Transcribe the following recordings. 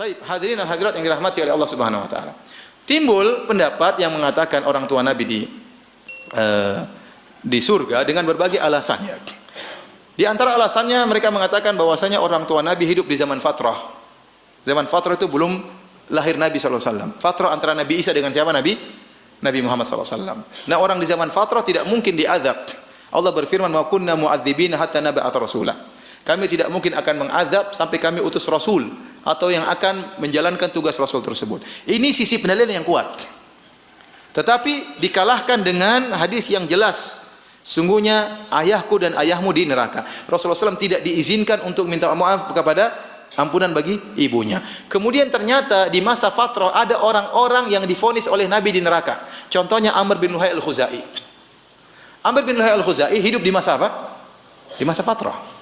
Taib, hadirin dan hadirat yang dirahmati oleh Allah Subhanahu wa taala. Timbul pendapat yang mengatakan orang tua Nabi di surga dengan berbagai alasannya. Di antara alasannya mereka mengatakan bahwasanya orang tua Nabi hidup di zaman fatrah. Zaman fatrah itu belum lahir Nabi sallallahu alaihi wasallam. Fatrah antara Nabi Isa dengan siapa? Nabi Muhammad sallallahu alaihi wasallam. Nah, orang di zaman fatrah tidak mungkin diazab. Allah berfirman, "Wa kunna mu'adzibina hatta nab'atha rasula." Kami tidak mungkin akan mengazab sampai kami utus rasul atau yang akan menjalankan tugas rasul tersebut. Ini sisi pendalilan yang kuat. Tetapi dikalahkan dengan hadis yang jelas. Sungguhnya ayahku dan ayahmu di neraka. Rasulullah SAW tidak diizinkan untuk minta maaf kepada ampunan bagi ibunya. Kemudian ternyata di masa fatrah ada orang-orang yang divonis oleh Nabi di neraka. Contohnya Amr bin Luhai al-Khuzai. Amr bin Luhai al-Khuzai hidup di masa apa? Di masa fatrah.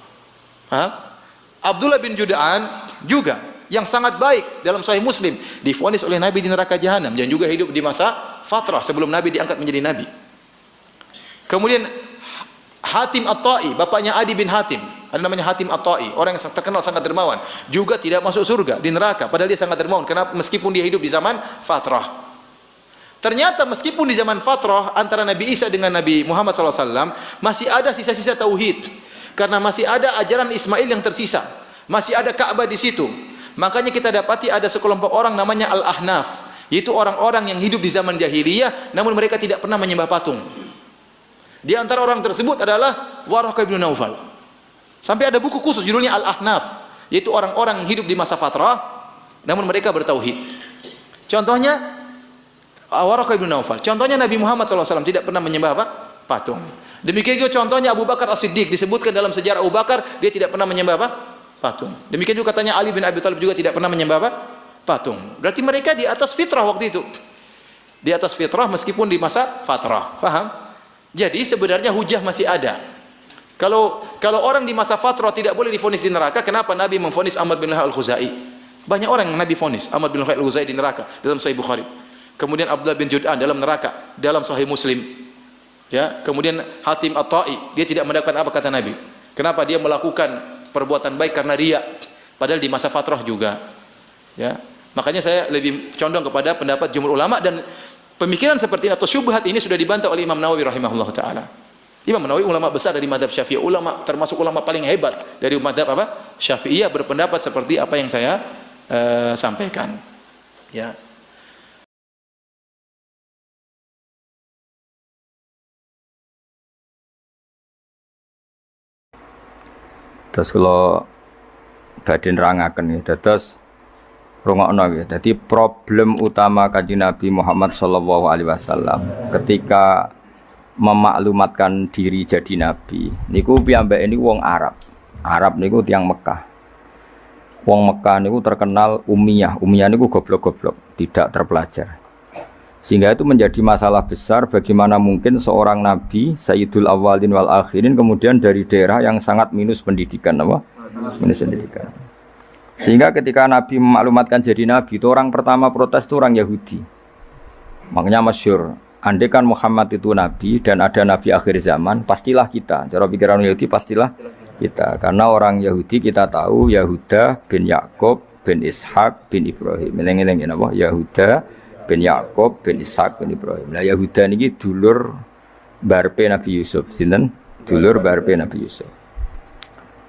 Abdullah bin Jud'an juga yang sangat baik dalam Sahih Muslim divonis oleh Nabi di neraka jahanam dan juga hidup di masa fatrah sebelum Nabi diangkat menjadi Nabi. Kemudian Hatim At-Tai, bapaknya Adi bin Hatim, ada namanya Hatim At-Tai, orang yang terkenal sangat dermawan, juga tidak masuk surga, di neraka, padahal dia sangat dermawan. Kenapa? Meskipun dia hidup di zaman fatrah. Ternyata meskipun di zaman fatrah antara Nabi Isa dengan Nabi Muhammad SAW masih ada sisa-sisa tauhid. Karena masih ada ajaran Ismail yang tersisa, masih ada Ka'bah di situ. Makanya kita dapati ada sekelompok orang namanya Al-Ahnaf, yaitu orang-orang yang hidup di zaman jahiliyah namun mereka tidak pernah menyembah patung. Di antara orang tersebut adalah Waraqah bin Naufal. Sampai ada buku khusus judulnya Al-Ahnaf, yaitu orang-orang yang hidup di masa fatrah namun mereka bertauhid. Contohnya Waraqah bin Naufal. Contohnya Nabi Muhammad SAW tidak pernah menyembah apa? Patung. Demikian juga contohnya Abu Bakar As-Siddiq, disebutkan dalam sejarah Abu Bakar dia tidak pernah menyembah apa? Patung. Demikian juga katanya Ali bin Abi Thalib juga tidak pernah menyembah apa? Patung. Berarti mereka di atas fitrah waktu itu. Di atas fitrah meskipun di masa fatrah. Paham? Jadi sebenarnya hujah masih ada. Kalau orang di masa fatrah tidak boleh divonis di neraka, kenapa Nabi memvonis Amr bin Luhai al-Khuzai? Banyak orang yang Nabi vonis Amr bin Luhai al-Khuzai di neraka dalam Sahih Bukhari. Kemudian Abdullah bin Jud'an dalam neraka dalam Sahih Muslim. Ya, kemudian Hatim At-Tai, dia tidak mendapatkan apa kata Nabi. Kenapa? Dia melakukan perbuatan baik karena riya, padahal di masa fatrah juga. Ya. Makanya saya lebih condong kepada pendapat jumhur ulama, dan pemikiran seperti ini atau syubhat ini sudah dibantah oleh Imam Nawawi rahimahullah taala. Imam Nawawi ulama besar dari mazhab Syafi'iyah, ulama termasuk ulama paling hebat dari mazhab apa? Syafi'iyah, berpendapat seperti apa yang saya sampaikan. Ya. Terus kalau badhe nerangaken ya, terus rungokno ya. Dadi problem utama Kanjeng Nabi Muhammad sallallahu alaihi wasallam ketika memaklumatkan diri jadi nabi niku piyambake niku wong Arab. Arab niku tiyang Mekah. Wong Mekah niku terkenal ummiyah. Ummiyah niku goblok-goblok, tidak terpelajar. Sehingga itu menjadi masalah besar bagaimana mungkin seorang nabi Sayyidul Awwalin wal Akhirin kemudian dari daerah yang sangat minus pendidikan, apa? Minus pendidikan. Sehingga ketika Nabi memaklumatkan jadi nabi, itu orang pertama protes itu orang Yahudi. Makanya masyhur, andai kan Muhammad itu nabi dan ada nabi akhir zaman, pastilah kita. Cara pikiran Yahudi pastilah kita. Karena orang Yahudi kita tahu Yahuda bin Yakub bin Ishak bin Ibrahim. Eleng-eleng napa? Yahuda bin Yakub bin Ishak bin Ibrahim. Nah Yahuda niki dulur barpe Nabi Yusuf, sinten? Dulur barpe Nabi Yusuf.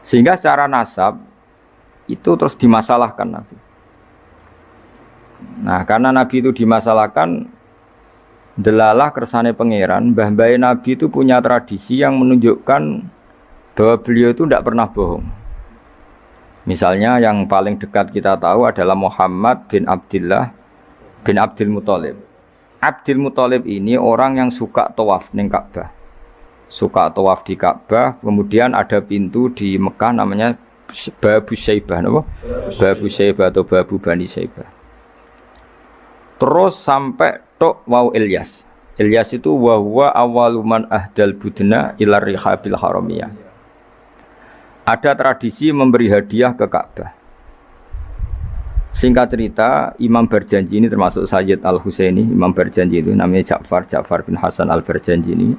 Sehingga secara nasab itu terus dimasalahkan Nabi. Nah, karena Nabi itu dimasalahkan, delalah kersane pangeran, mbah-mbah Nabi itu punya tradisi yang menunjukkan bahwa beliau itu tidak pernah bohong. Misalnya yang paling dekat kita tahu adalah Muhammad bin Abdullah bin Abdul Muthalib. Abdul Muthalib ini orang yang suka tawaf ning Ka'bah. Suka tawaf di Ka'bah, kemudian ada pintu di Mekah namanya Babu Syaibah, apa? Babu Syaibah atau Babu Bani Syaibah. Terus sampai tok wau Ilyas. Ilyas itu wa huwa awwaluman ahdal budna ila rihabil haramiyah. Ada tradisi memberi hadiah ke Ka'bah. Singkat cerita, Imam Barjanji ini termasuk Sayyid Al-Husaini. Imam Barjanji itu namanya Ja'far bin Hasan Al-Barjanji ini.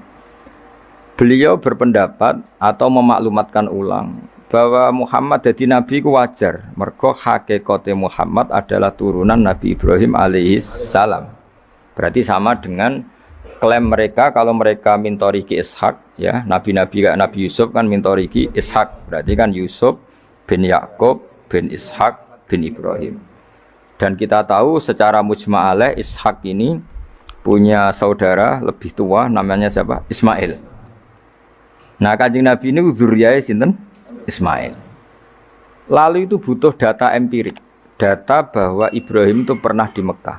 Beliau berpendapat atau memaklumatkan ulang bahwa Muhammad jadi nabi ku wajar. Mergo hakikate Muhammad adalah turunan Nabi Ibrahim alaihis salam. Berarti sama dengan klaim mereka kalau mereka mintoriki Ishak, ya nabi-nabi kayak Nabi Yusuf kan mintoriki Ishak. Berarti kan Yusuf bin Yakub bin Ishak bin Ibrahim. Dan kita tahu secara mujma'aleh Ishak ini punya saudara lebih tua namanya siapa? Ismail. Nah, Kanjeng Nabi ini zuriyah sinten? Ismail. Lalu itu butuh data empirik, data bahwa Ibrahim itu pernah di Mekah.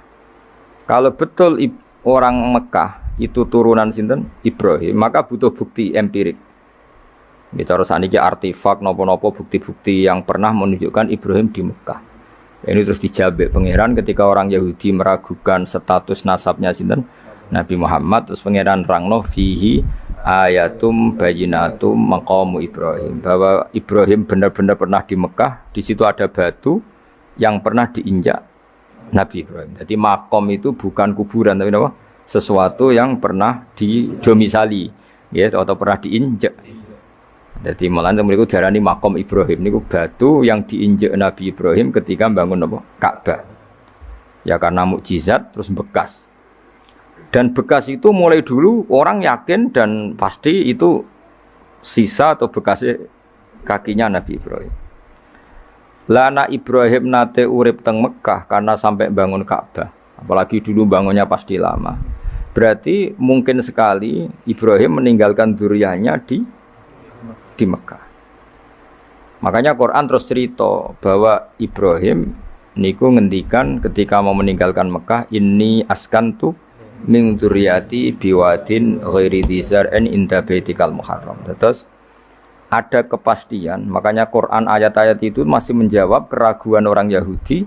Kalau betul orang Mekah itu turunan sinten? Ibrahim, maka butuh bukti empirik. Bicara saniki artefak nopo-nopo bukti-bukti yang pernah menunjukkan Ibrahim di Mekah. Ini terus dijabek pangeran ketika orang Yahudi meragukan status nasabnya sinten? Nabi Muhammad, terus pangeran rangno fihi ayatum bayinatum maqamu Ibrahim, bahwa Ibrahim benar-benar pernah di Mekah. Di situ ada batu yang pernah diinjak Nabi Ibrahim. Jadi makom itu bukan kuburan tapi apa? Sesuatu yang pernah didomisali, ya, atau pernah diinjak. Jadi malah mereka darani makom Ibrahim niku batu yang diinjak Nabi Ibrahim ketika bangun apa? Ka'bah. Ya karena mukjizat terus bekas. Dan bekas itu mulai dulu orang yakin dan pasti itu sisa atau bekasnya kakinya Nabi Ibrahim. Lana Ibrahim nate urip teng Mekah karena sampai bangun Ka'bah. Apalagi dulu bangunnya pasti lama. Berarti mungkin sekali Ibrahim meninggalkan zuriyahnya di Mekah. Makanya Quran terus cerita bahwa Ibrahim niku ngendikan ketika mau meninggalkan Mekah, ini askantu min dzurriyyati biwadin ghairi dzar'in inda baitikal muharram. Terus ada kepastian, makanya Quran ayat-ayat itu masih menjawab keraguan orang Yahudi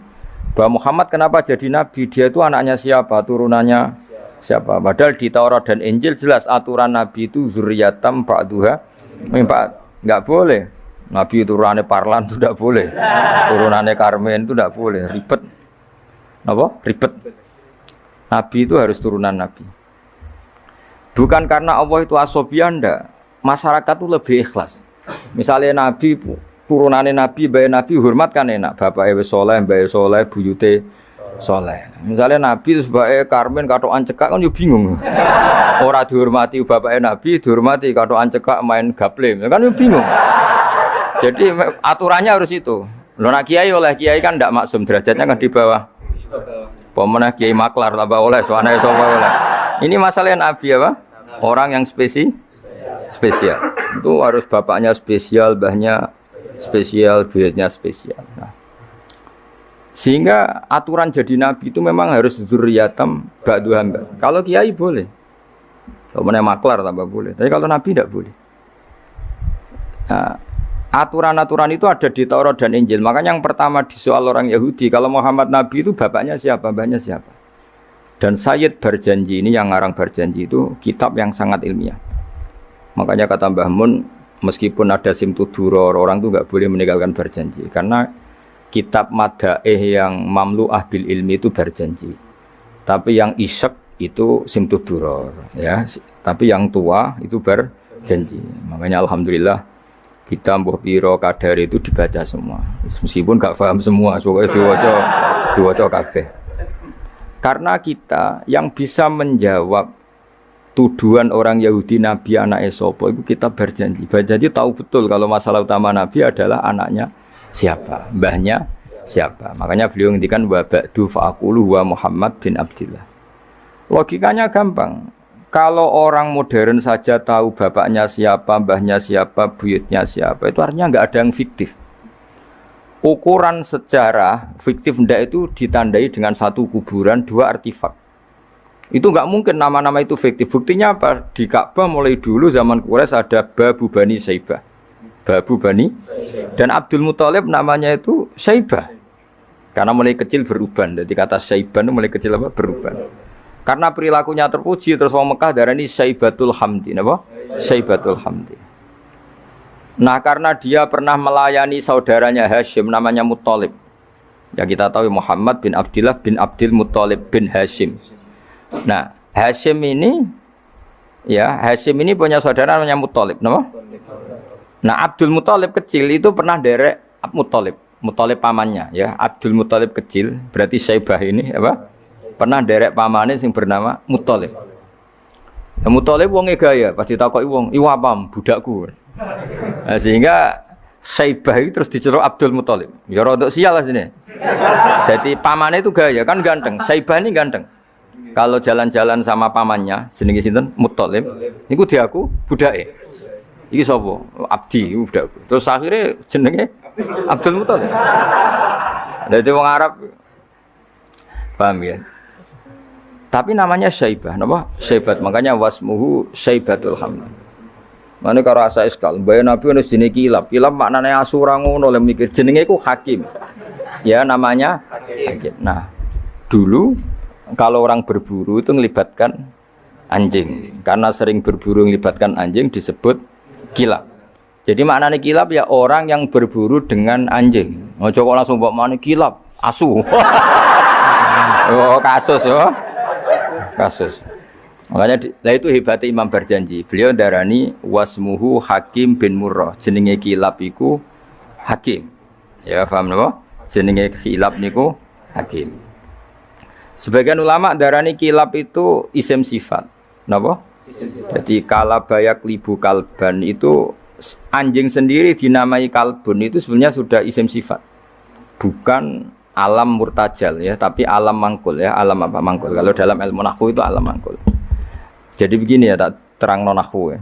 bahwa Muhammad kenapa jadi nabi, dia itu anaknya siapa, turunannya siapa. Padahal di Taurat dan Injil jelas aturan nabi itu zurriyatam ba'duha min ba'd. Enggak boleh nabi turunannya Parlan itu tidak boleh, turunannya Karmen itu tidak boleh, ribet. Apa? Ribet. Nabi itu harus turunan Nabi. Bukan karena Allah itu asobiah, ndak. Masyarakat itu lebih ikhlas. Misalnya Nabi, turunannya Nabi, bayi Nabi, hormat kan enak. Bapaknya soleh, bayi soleh, buyute soleh. Misalnya Nabi terus bayi Karmen, katoan cekak kan juga bingung. Orang dihormati bapaknya Nabi, dihormati katoan cekak main gaple, kan juga bingung. Jadi aturannya harus itu. Lo nak kiai oleh kiai kan ndak maksum, derajatnya kan di bawah. Pemenang kiai maklar tambah oleh, soalnya oleh. Ini masalah Nabi apa? Orang yang spesial. Itu harus bapaknya spesial, mbahnya spesial, buyutnya spesial. Nah, sehingga aturan jadi Nabi itu memang harus dzurriyatam ba'du hamba. Kalau kiai boleh, pemenang maklar tambah boleh. Tapi kalau Nabi tidak boleh. Nah, aturan-aturan itu ada di Taurat dan Injil. Makanya yang pertama disoal orang Yahudi, kalau Muhammad Nabi itu bapaknya siapa, mbahnya siapa. Dan Sayyid Barjanji ini yang ngarang Barjanji itu kitab yang sangat ilmiah. Makanya kata Mbah Mun, meskipun ada simtuduror, orang itu nggak boleh meninggalkan Barjanji. Karena kitab Madaih yang mamlu'ah bil ilmi itu Barjanji. Tapi yang isyek itu simtuduror, ya. Tapi yang tua itu Barjanji. Makanya alhamdulillah kita mbuh piro kadar itu dibaca semua. Meskipun gak paham semua, soalnya diwaca kabeh. Karena kita yang bisa menjawab tuduhan orang Yahudi Nabi anak Esopo itu kita Barjanji. Barjanji tahu betul kalau masalah utama Nabi adalah anaknya siapa, mbahnya siapa. Makanya beliau ngendikan wa ba'du fa'aqulu wa Muhammad bin Abdillah. Logikanya gampang. Kalau orang modern saja tahu bapaknya siapa, mbahnya siapa, buyutnya siapa, itu artinya nggak ada yang fiktif. Ukuran sejarah fiktif ndak itu ditandai dengan satu kuburan, dua artefak. Itu nggak mungkin nama-nama itu fiktif. Buktinya apa? Di Ka'bah mulai dulu zaman Quraisy ada Babu Bani Saibah. Babu Bani dan Abdul Muthalib namanya itu Saibah. Karena mulai kecil beruban. Jadi kata Saibah itu mulai kecil apa? Beruban. Karena perilakunya terpuji terus orang Mekah darani Saibatul Hamdi, apa? Saibatul Hamdi. Nah, karena dia pernah melayani saudaranya Hashim namanya Muthalib. Ya kita tahu Muhammad bin Abdillah bin Abdul Muthalib bin Hashim. Nah, Hashim ini punya saudara namanya Muthalib, apa? Nah, Abdul Muthalib kecil itu pernah derek Muthalib pamannya ya. Abdul Muthalib kecil berarti Syaibah ini apa? Pernah derek pamannya sing bernama Muthalib. Ya Muthalib wonge gaya, pasti takoki wong, "Iwa pam budakku." Nah, sehingga Syaibah itu terus diceluk Abdul Muthalib. Ya rodok sial lah sini. Jadi pamannya itu gaya, kan ganteng. Syaibah ini ganteng. Kalau jalan-jalan sama pamannya, jenenge sinten? Muthalib. Niku diaku budake. Iki sapa? Abdi, iku budakku. Terus akhirnya jenenge Abdul Muthalib. Dadi wong Arab. Paham ya? Tapi namanya Syaibah, napa? Syaibat, makanya wasmuhu Syaibatul Hamd. Mane karo asa iskal, mbaya Nabi ono jenenge Kilab. Kilab maknane asu ora ngono le mikir jenenge iku Hakim. Ya namanya Hakim. Nah, dulu kalau orang berburu itu melibatkan anjing. Karena sering berburu melibatkan anjing disebut kilab. Jadi maknanya kilab ya orang yang berburu dengan anjing. Ojo kok langsung mbok mani kilab, asu. Oh, kasus ya. Kasus. Makanya itu hebatnya Imam Barjanji. Beliau darani wasmuhu Hakim bin Murrah. Jenenge kilab iku Hakim. Ya paham napa? Jenenge kilab niku Hakim. Sebagian ulama darani kilab itu isim sifat. Napa? Jadi kalabayak libu kalban itu anjing sendiri dinamai kalbun itu sebenarnya sudah isim sifat. Bukan alam murtajal ya, tapi alam mangkul ya. Alam apa mangkul? Kalau dalam ilmu nahwu itu alam mangkul. Jadi begini ya, tak terang nahwu ya.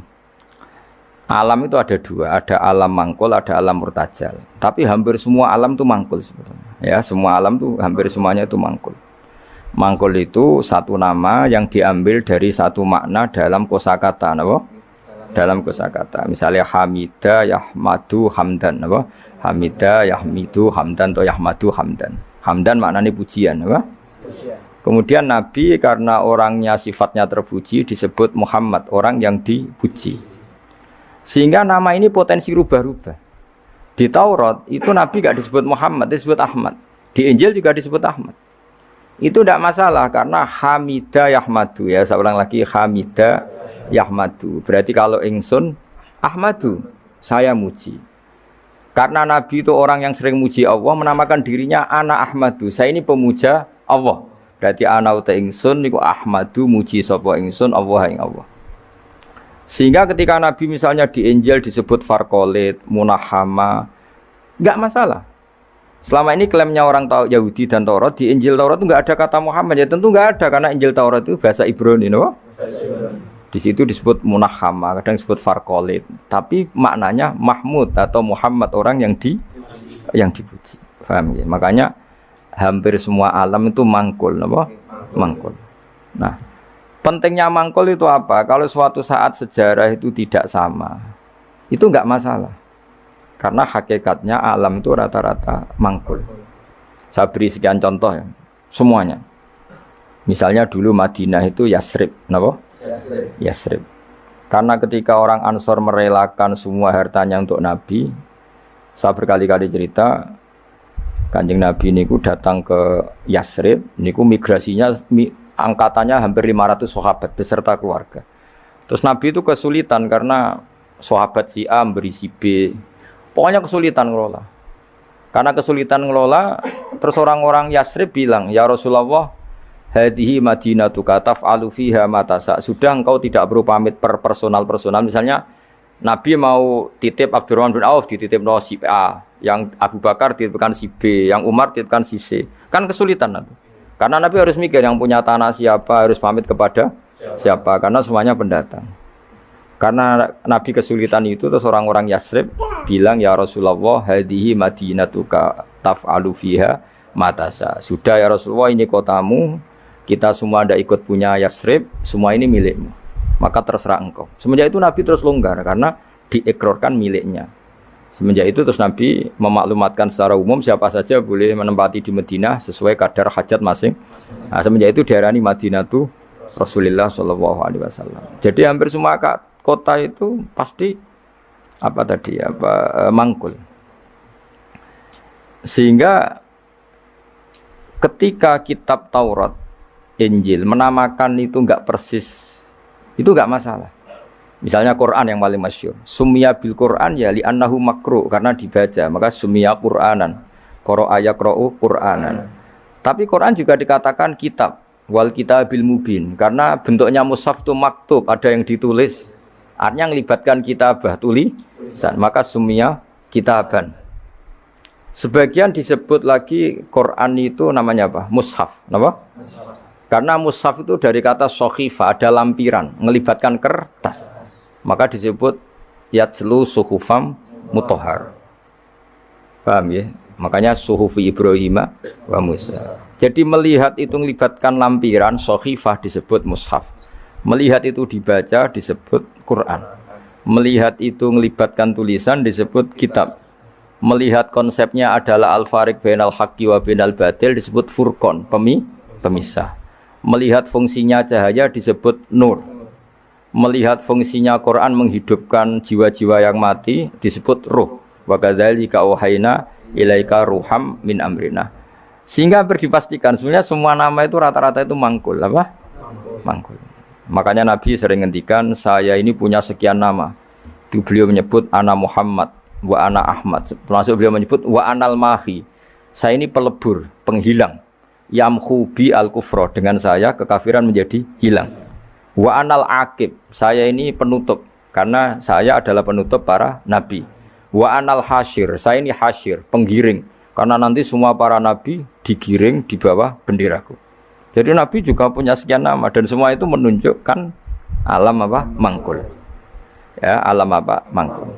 Alam itu ada dua, ada alam mangkul, ada alam murtajal. Tapi hampir semua alam itu mangkul sebetulnya. Ya, semua alam itu hampir semuanya itu mangkul. Mangkul itu satu nama yang diambil dari satu makna dalam kosakata, apa? Dalam kosakata. Misalnya Hamida, Yahmadu, Hamdan, apa? Hamida, Yahmidu, Hamdan atau Yahmadu, Hamdan. Hamdan maknanya pujian, apa? Kemudian Nabi karena orangnya sifatnya terpuji disebut Muhammad, orang yang dipuji. Sehingga nama ini potensi rubah-rubah. Di Taurat itu Nabi gak disebut Muhammad, disebut Ahmad. Di Injil juga disebut Ahmad. Itu tidak masalah karena Hamida Yahmadu ya. Saya ulang lagi Hamida Yahmadu. Berarti kalau ingsun Ahmadu, saya muji. Karena Nabi itu orang yang sering muji Allah, menamakan dirinya ana Ahmadu. Saya ini pemuja Allah. Berarti ana uta ingsun niku Ahmadu muji sapa ingsun Allah ing Allah. Sehingga ketika Nabi misalnya di Injil disebut Farqolit, Munahama, enggak masalah. Selama ini klaimnya orang Yahudi dan Taurat, di Injil Taurat itu enggak ada kata Muhammad. Ya tentu enggak ada karena Injil Taurat itu bahasa Ibrani, no? Di situ disebut Munahama, kadang disebut Farqolit. Tapi maknanya Mahmud atau Muhammad, orang yang dipuji. Paham ya? Makanya hampir semua alam itu mangkul, apa? Mangkul. Nah, pentingnya mangkul itu apa? Kalau suatu saat sejarah itu tidak sama, itu enggak masalah. Karena hakikatnya alam itu rata-rata mangkul. Saya beri sekian contoh ya, semuanya. Misalnya dulu Madinah itu Yasrib, kenapa? Yasrib. Karena ketika orang Ansor merelakan semua hartanya untuk Nabi, saya berkali-kali cerita, Kanjeng Nabi niku datang ke Yasrib, niku migrasinya angkatannya hampir 500 sahabat beserta keluarga. Terus Nabi itu kesulitan karena sahabat si A memberi si B. Pokoknya kesulitan ngelola. Karena kesulitan ngelola, terus orang-orang Yasrib bilang, "Ya Rasulullah, hadhihi madinatuka taf'alu fiha ma tasa." Sudah engkau tidak perlu pamit per personal. Misalnya Nabi mau titip Abdurrahman bin Auf dititip si A, yang Abu Bakar dititipkan si B, yang Umar dititipkan si C. Kan kesulitan nanti. Karena Nabi harus mikir yang punya tanah siapa, harus pamit kepada siapa, karena semuanya pendatang. Karena Nabi kesulitan itu, terus orang-orang Yasrib bilang, "Ya Rasulullah, hadhihi madinatuka taf'alu fiha ma tasa." Sudah ya Rasulullah, ini kotamu, kita semua ada ikut punya Yasrib, semua ini milikmu. Maka terserah engkau. Semenjak itu Nabi terus longgar karena diekrorkan miliknya. Semenjak itu terus Nabi memaklumatkan secara umum siapa saja boleh menempati di Madinah sesuai kadar hajat masing. Nah, semenjak itu diarani Madinatu Rasulullah SAW. Jadi hampir semua kota itu pasti mangkul. Sehingga ketika kitab Taurat, Injil menamakan itu enggak persis, itu enggak masalah. Misalnya Quran yang paling masyhur. Summiya bil Quran ya li annahu makru karena dibaca, maka summiya Qur'anan. Qara'a yaqra'u Qur'anan. Tapi Quran juga dikatakan kitab wal kitabil mubin karena bentuknya mushaf itu maktub, ada yang ditulis. Artinya melibatkan kitabah, tulisan, maka summiya kitaban. Sebagian disebut lagi Quran itu namanya apa? Mushaf. Kenapa? Karena mushaf itu dari kata sohifa, ada lampiran, melibatkan kertas. Maka disebut yatslu suhufam mutahhar. Paham ya? Makanya suhufi Ibrahim wa Musa. Jadi melihat itu melibatkan lampiran, sohifah disebut mushaf. Melihat itu dibaca disebut Quran. Melihat itu melibatkan tulisan disebut kitab. Melihat konsepnya adalah al-fariq bainal haqqi wa bainal batil disebut furqan, pemisah. Melihat fungsinya cahaya disebut nur. Melihat fungsinya Quran menghidupkan jiwa-jiwa yang mati disebut ruh. Wa kadzalika auhayna ilaika ruham min amrina. Sehingga berdipastikan sebenarnya semua nama itu rata-rata itu mangkul, apa? Mangkul. Makanya Nabi sering ngendikan saya ini punya sekian nama. Itu beliau menyebut ana Muhammad wa ana Ahmad. Termasuk beliau menyebut wa anal mahi. Saya ini pelebur, penghilang. Yamhu bi al-kufra, dengan saya kekafiran menjadi hilang. Wa anal aqib, saya ini penutup karena saya adalah penutup para nabi. Wa anal hasyir, saya ini hasyir, penggiring karena nanti semua para nabi digiring di bawah benderaku. Jadi nabi juga punya sekian nama dan semua itu menunjukkan alam apa? Mangkul. Ya, alam apa? Mangkul.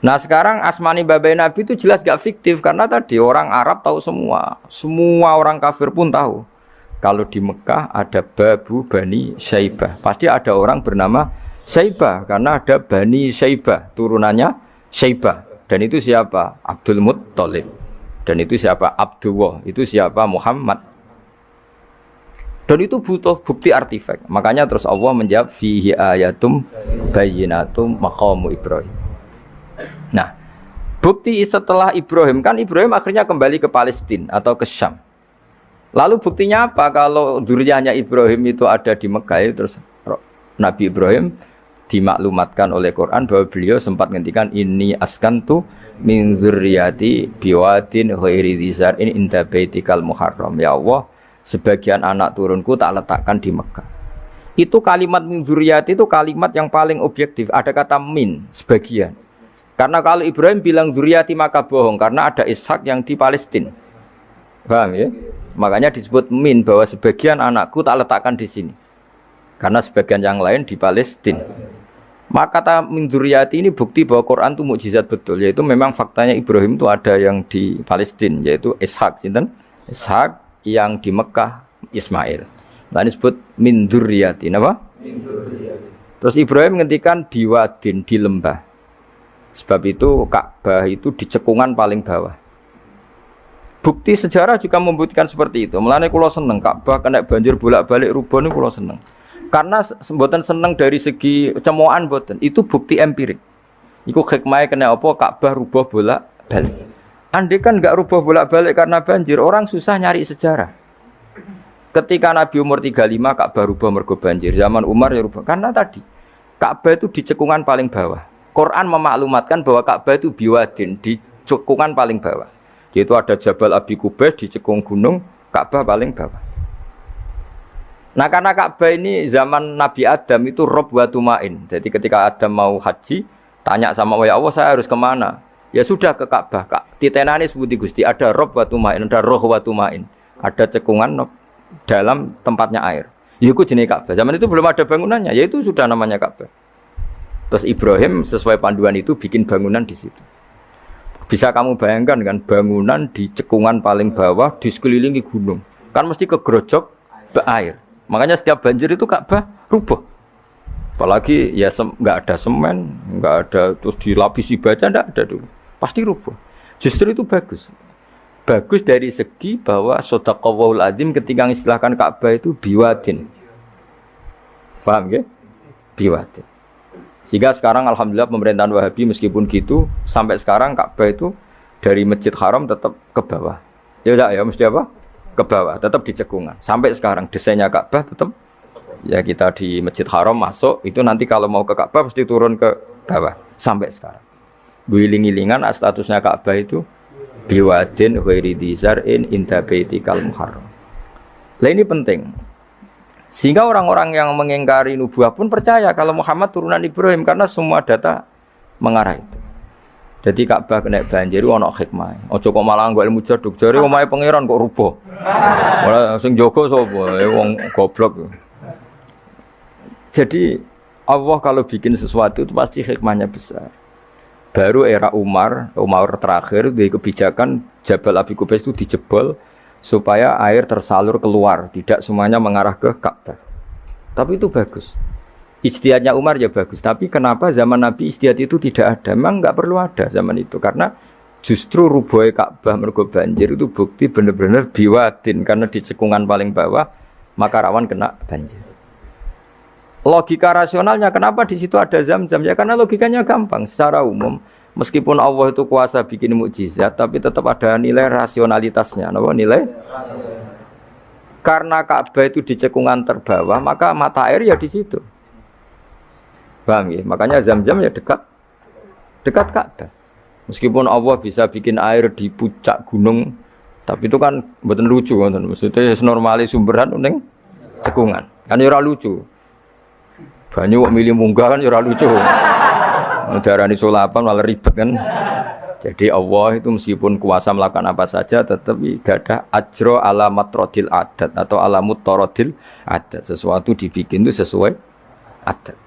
Nah sekarang asmani babai nabi itu jelas gak fiktif karena tadi orang Arab tahu semua orang kafir pun tahu. Kalau di Mekah ada Babu Bani Syaibah, pasti ada orang bernama Syaibah karena ada Bani Syaibah, turunannya Syaibah. Dan itu siapa? Abdul Muttalib. Dan itu siapa? Abdullah. Itu siapa? Muhammad. Dan itu butuh bukti artefak. Makanya terus Allah menjawab fihi ayatum bayyinatum maqamu Ibrahim. Nah, bukti setelah Ibrahim, kan Ibrahim akhirnya kembali ke Palestina atau ke Syam. Lalu buktinya apa kalau dzurriyyahnya Ibrahim itu ada di Mekah itu, terus Nabi Ibrahim dimaklumatkan oleh Quran bahwa beliau sempat ngendikan ini askantu min dzurriyyati biwadin ghairi dzar'in inda baitikal muharram. Ya Allah, sebagian anak turunku tak letakkan di Mekah. Itu kalimat min dzurriyyati itu kalimat yang paling objektif. Ada kata min, sebagian. Karena kalau Ibrahim bilang dzurriyyati maka bohong karena ada Ishak yang di Palestina. Paham ya? Makanya disebut min bahwa sebagian anakku tak letakkan di sini. Karena sebagian yang lain di Palestina. Maka kata min dzurriyyati ini bukti bahwa Quran itu mukjizat betul, yaitu memang faktanya Ibrahim itu ada yang di Palestina, yaitu Ishak, sinten? Ishak yang di Mekah Ismail. Nah disebut min dzurriyyati, apa? Min dzurriyyati. Terus Ibrahim ngendikan biwadin, di lembah. Sebab itu Ka'bah itu di cekungan paling bawah. Bukti sejarah juga membuktikan seperti itu. Mulane kula seneng Ka'bah kena banjir bolak-balik rubuh niku kula seneng. Karena mboten seneng dari segi cemoan mboten. Itu bukti empirik. Iku hikmahe kena apa Ka'bah rubuh bolak-balik. Andai kan enggak rubuh bolak-balik karena banjir, orang susah nyari sejarah. Ketika Nabi umur 35 Ka'bah rubuh mergo banjir. Zaman Umar ya rubuh. Karena tadi Ka'bah itu di cekungan paling bawah. Quran memaklumatkan bahwa Ka'bah itu biwadin, di cekungan paling bawah. Yaitu ada Jabal Abi Qubais di cekung gunung, Ka'bah paling bawah. Nah karena Ka'bah ini zaman Nabi Adam itu rob wa tumain. Jadi ketika Adam mau haji, tanya sama Allah, ya Allah saya harus kemana? Ya sudah ke Ka'bah. Titenane sebuti Gusti, ada rob wa tumain, ada roh wa tumain. Ada cekungan dalam tempatnya air. Itu jenis Ka'bah. Zaman itu belum ada bangunannya, yaitu sudah namanya Ka'bah. Terus Ibrahim sesuai panduan itu bikin bangunan di situ. Bisa kamu bayangkan kan bangunan di cekungan paling bawah di sekelilingi gunung. Kan mesti kegerojok air. Makanya setiap banjir itu Ka'bah rubuh. Apalagi ya nggak ada semen, nggak ada terus dilapisi baja, nggak ada dulu. Pasti rubuh. Justru itu bagus. Bagus dari segi bahwa shadaqallahul adzim ketika mengistilahkan Ka'bah itu biwadin. Paham ya? Biwadin. Sehingga sekarang alhamdulillah pemerintahan Wahabi meskipun gitu sampai sekarang Ka'bah itu dari Masjid Haram tetap ke bawah. Ya mesti apa? Ke bawah, tetap di cekungan. Sampai sekarang desainnya Ka'bah tetap Ya kita di Masjid Haram masuk itu nanti kalau mau ke Ka'bah pasti turun ke bawah sampai sekarang. Wiling-wilingan statusnya Ka'bah itu biwadin ghairi dzar'in inda baitikal muharram. Lah ini penting. Sehingga orang-orang yang mengingkari nubuah pun percaya kalau Muhammad turunan Ibrahim karena semua data mengarah itu. Jadi Ka'bah kena banjir ana hikmah. Aja kok malah nggo ilmu jaduk jare omahe pangeran kok rubuh. Ora sing jaga sapa? Wong goblok. Jadi Allah kalau bikin sesuatu itu pasti hikmahnya besar. Baru era Umar terakhir di kebijakan Jabal Abi Qubais itu dijebol supaya air tersalur keluar, tidak semuanya mengarah ke Ka'bah. Tapi itu bagus. Ijtihadnya Umar ya bagus, tapi kenapa zaman Nabi ijtihad itu tidak ada? Memang nggak perlu ada zaman itu, karena justru rubuhnya Ka'bah mergo banjir itu bukti benar-benar biwadin, karena di cekungan paling bawah maka rawan kena banjir. Logika rasionalnya kenapa di situ ada Zam-Zam? Ya karena logikanya gampang. Secara umum, meskipun Allah itu kuasa bikin mukjizat, tapi tetap ada nilai rasionalitasnya. Apa nilai? Karena Ka'bah itu di cekungan terbawah, maka mata air ya di situ. Paham ya? Makanya Zam-Zam ya dekat Ka'bah. Meskipun Allah bisa bikin air di puncak gunung, tapi itu kan mboten lucu, maksudnya normali sumberan ning cekungan. Kan ora lucu. Banyu kok milih munggah kan ora lucu. Darani sulapan malah ribet kan. Jadi Allah itu meskipun kuasa melakukan apa saja tetapi gadah ajro ala matrodil adat atau ala mutarodil adat. Sesuatu dibikin itu sesuai adat.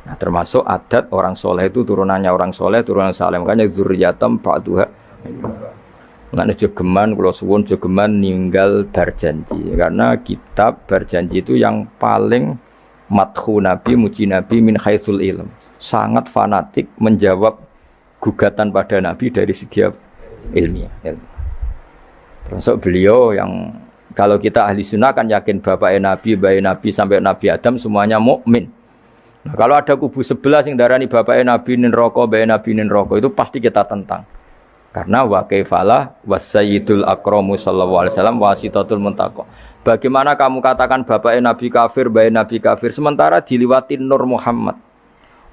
Nah, termasuk adat orang soleh itu turunannya orang soleh, turunan saleh. Makanya dzurriyatam ba'duha. Makanya jogeman, kalau suwun jogeman ninggal berjanji. Karena kitab berjanji itu yang paling madhu Nabi, muji Nabi min haitsul ilm. Sangat fanatik menjawab gugatan pada Nabi dari segi ilmiah. Termasuk beliau yang kalau kita ahli sunnah kan yakin bapaknya Nabi, bayi Nabi sampai Nabi Adam semuanya mukmin. Nah, kalau ada kubu sebelah yang darani bapaknya Nabi nin roko, bayi Nabi nin roko itu pasti kita tentang. Karena wa kaifalah wasayyidul akramu sallallahu alaihi wasallam wasitatul muntaqo. Bagaimana kamu katakan bapaknya Nabi kafir, bayi Nabi kafir sementara diliwatin Nur Muhammad.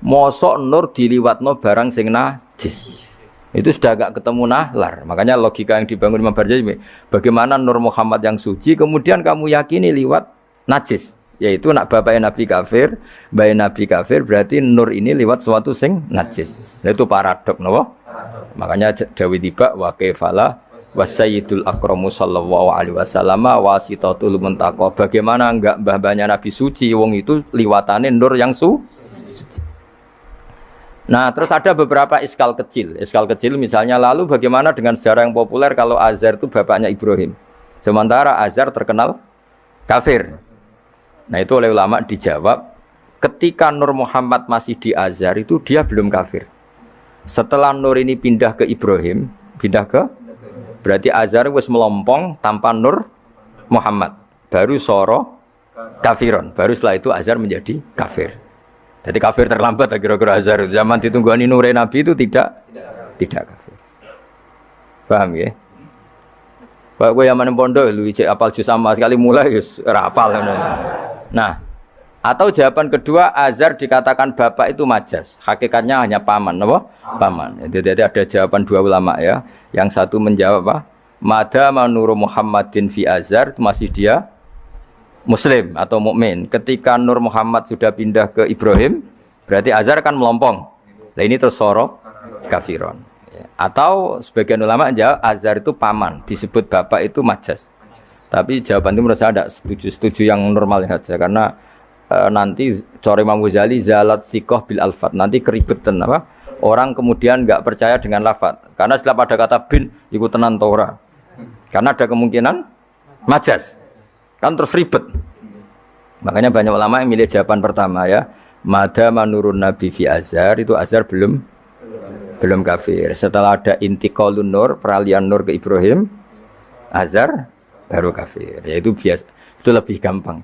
Mosok Nur diliwatno barang sing najis. Itu sudah agak ketemu nahlar. Makanya logika yang dibangun Imam Barjani, bagaimana Nur Muhammad yang suci kemudian kamu yakini liwat najis. Yaitu nak bapaknya Nabi kafir, bayi Nabi kafir, berarti Nur ini liwat suatu sing najis. Nah, itu paradok, no? Makanya Dawi tiba wa kaifala wasayyidul akramu sallallahu alaihi wasallam wasitatul muntaqo. Bagaimana enggak mbah-mbahnya Nabi suci, wong itu liwatane Nur yang suci. Nah, terus ada beberapa iskal kecil. Iskal kecil misalnya lalu bagaimana dengan sejarah yang populer kalau Azar itu bapaknya Ibrahim. Sementara Azar terkenal kafir. Nah, itu oleh ulama dijawab, ketika Nur Muhammad masih di Azhar itu dia belum kafir. Setelah Nur ini pindah ke Ibrahim, berarti Azhar wis melompong tanpa Nur Muhammad. Baru soro kafiron. Baru setelah itu Azhar menjadi kafir. Jadi kafir terlambat kira-kira Azhar. Zaman ditunggani Nur Nabi itu tidak kafir. Paham ya? Pak gue yang mana pondok lu cek apal juz sama sekali mulai wis ora apal. Nah, atau jawaban kedua Azhar dikatakan bapak itu majas, hakikatnya hanya paman, apa? Paman. Jadi ada jawaban dua ulama ya. Yang satu menjawab apa? Madama Nur Muhammadin fi Azhar masih dia Muslim atau mukmin. Ketika Nur Muhammad sudah pindah ke Ibrahim, berarti Azhar kan melompong. Nah ini terus sorok kafiron. Atau sebagian ulama jawab Azhar itu paman, disebut bapak itu majas. Tapi jawaban itu menurut saya tidak setuju yang normal saja karena nanti Cori Imam Ghazali zalat sikoh bil alfat, nanti keribetan apa? Orang kemudian nggak percaya dengan lafaz karena setelah pada kata bin ikut tenan Torah. Karena ada kemungkinan majas. Kan terus ribet. Makanya banyak ulama yang milih jawaban pertama ya. Madama nurun Nabi fi Azhar, itu Azhar belum kafir. Setelah ada intiqalun nur, peralihan nur ke Ibrahim, Azhar baru kafir. Ya itu biasa, itu lebih gampang.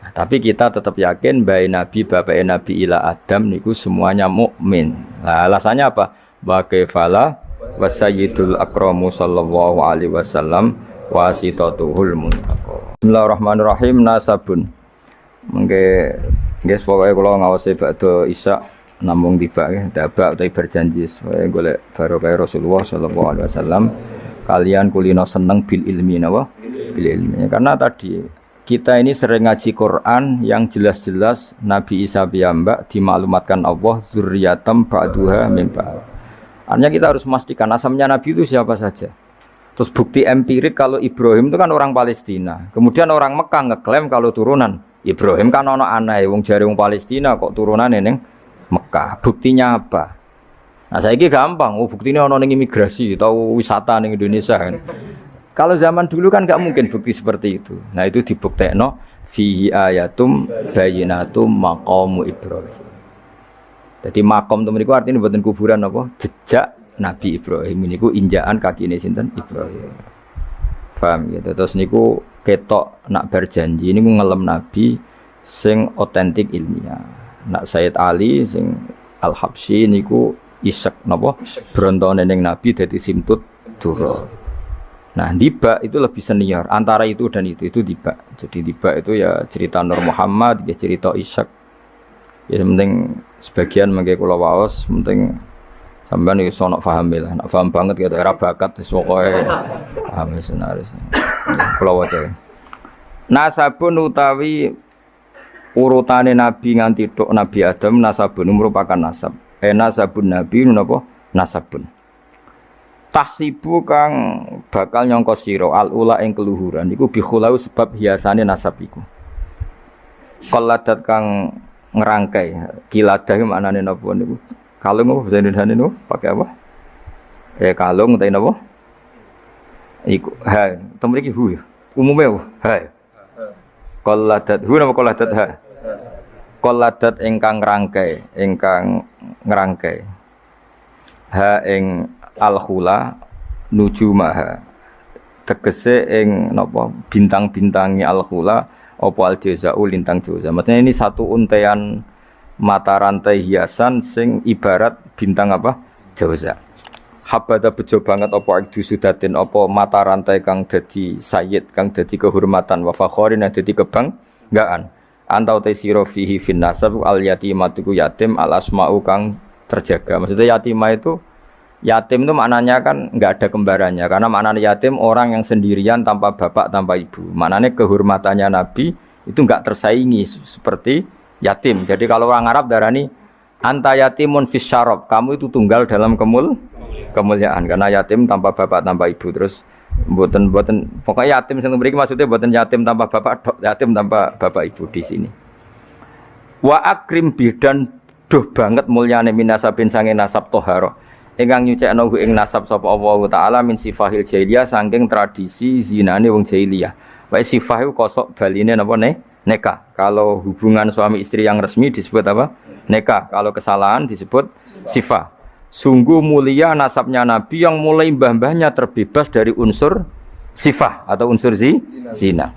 Nah, tapi kita tetap yakin bayi Nabi, bapak Nabi ila Adam niku semuanya mukmin. Nah, alasannya apa? Wa kaifala wasayyidul akramu sallallahu alaihi wasallam wasitatuhul muntaqo. Bismillahirrahmanirrahim. Nasabun. Mengke guys pokoke kula ngawasi bakda Isya namung tiba nggih dabak utawi berjanji supaya golek barokah Rasulullah sallallahu alaihi wasallam kalian kulino seneng bil ilmi napa bil ilmi karena tadi kita ini sering ngaji Quran yang jelas-jelas Nabi Isa piyambak dimaklumatkan Allah zurriyatam ba'duha min ba'd. Artinya kita harus memastikan asalnya Nabi itu siapa saja. Terus bukti empirik kalau Ibrahim itu kan orang Palestina. Kemudian orang Mekah ngeklaim kalau turunan Ibrahim kan ono aneh wong jare wong Palestina kok turunane ning Mekah. Buktinya apa? Nah, saiki gampang, buktinya ono ning imigrasi atau wisata ning Indonesia kan. Kalau zaman dulu kan nggak mungkin bukti seperti itu. Nah itu dibuktekno fihi ayatum bayyinatum maqamu Ibrahim. Jadi makom temen niku artinya mboten kuburan apa? Jejak Nabi Ibrahim niku injakan kakine sinten Ibrahim. Paham gitu. Terus niku ketok nak berjanji niku ngelem Nabi sing otentik ilmiah. Nak Sayyid Ali sing Al-Habsyi niku isek napa? Brontone ning Nabi dadi simtut dura. Nah, Diba itu lebih senior antara itu dan itu Diba. Jadi Diba itu ya cerita Nur Muhammad, ya cerita Ishak. Ya penting sebagian mengke kula waos, penting sampean iki sono paham lah. Nek paham banget ya era bakat wis pokoke paham senaris. Kula waca. Nasabun utawi urutane nabi nganti tok Nabi Adam nasabun merupakan nasab. Nasabun nabi napa? Nasabun. Tahsibu kang bakal nyangka sira al-ula ing keluhuran iku bikhulau sebab hiasane nasab iku. Qalladat kang ngerangkai kiladah maknane napa niku? Kalung apa bahasa Indonesia niku pakai apa? Kalung utawa napa? Iku ha, temen iki hu. Umume ha. Qalladat hu napa qalladat ha? Qalladat ingkang ngerangkai. Ha ing al-khula nujumaha tegese ing napa bintang-bintangi al-khula apa al-jazau lintang jaza. Maksudnya ini satu untean mata rantai hiasan sing ibarat bintang apa? Jauza. Habada bejo banget apa ikdu sudatin apa mata rantai kang dadi sayyid kang dadi kehormatan wa fakhorin dadi kebanggaan. Antau te sira fihi fin nasab al-yatimatu yatim al-asma'u kang terjaga. Maksudnya yatimah itu yatim itu maknanya kan nggak ada kembarannya karena maknanya yatim orang yang sendirian tanpa bapak tanpa ibu. Maknanya kehormatannya Nabi itu nggak tersaingi seperti yatim. Jadi kalau orang Arab darani anta yatimun fis syarab, kamu itu tunggal dalam kemuliaan karena yatim tanpa bapak tanpa ibu. Terus buatan pokoknya yatim yang memiliki maksudnya buatan yatim tanpa bapak, yatim tanpa bapak ibu di sini. Wa akrim bidan duh banget mulyane minasabin sange nasab toharo. Ingkang nyucekno ing nasab sapa Allah taala min sifahil jahiliyah saking tradisi zinane wong jahiliyah. Wae sifah iku kosok baline napa nikah. Kalau hubungan suami istri yang resmi disebut apa? Nikah. Kalau kesalahan disebut sifah. Sungguh mulia nasabnya Nabi yang mulai mbah-mbahnya terbebas dari unsur sifah atau unsur zina.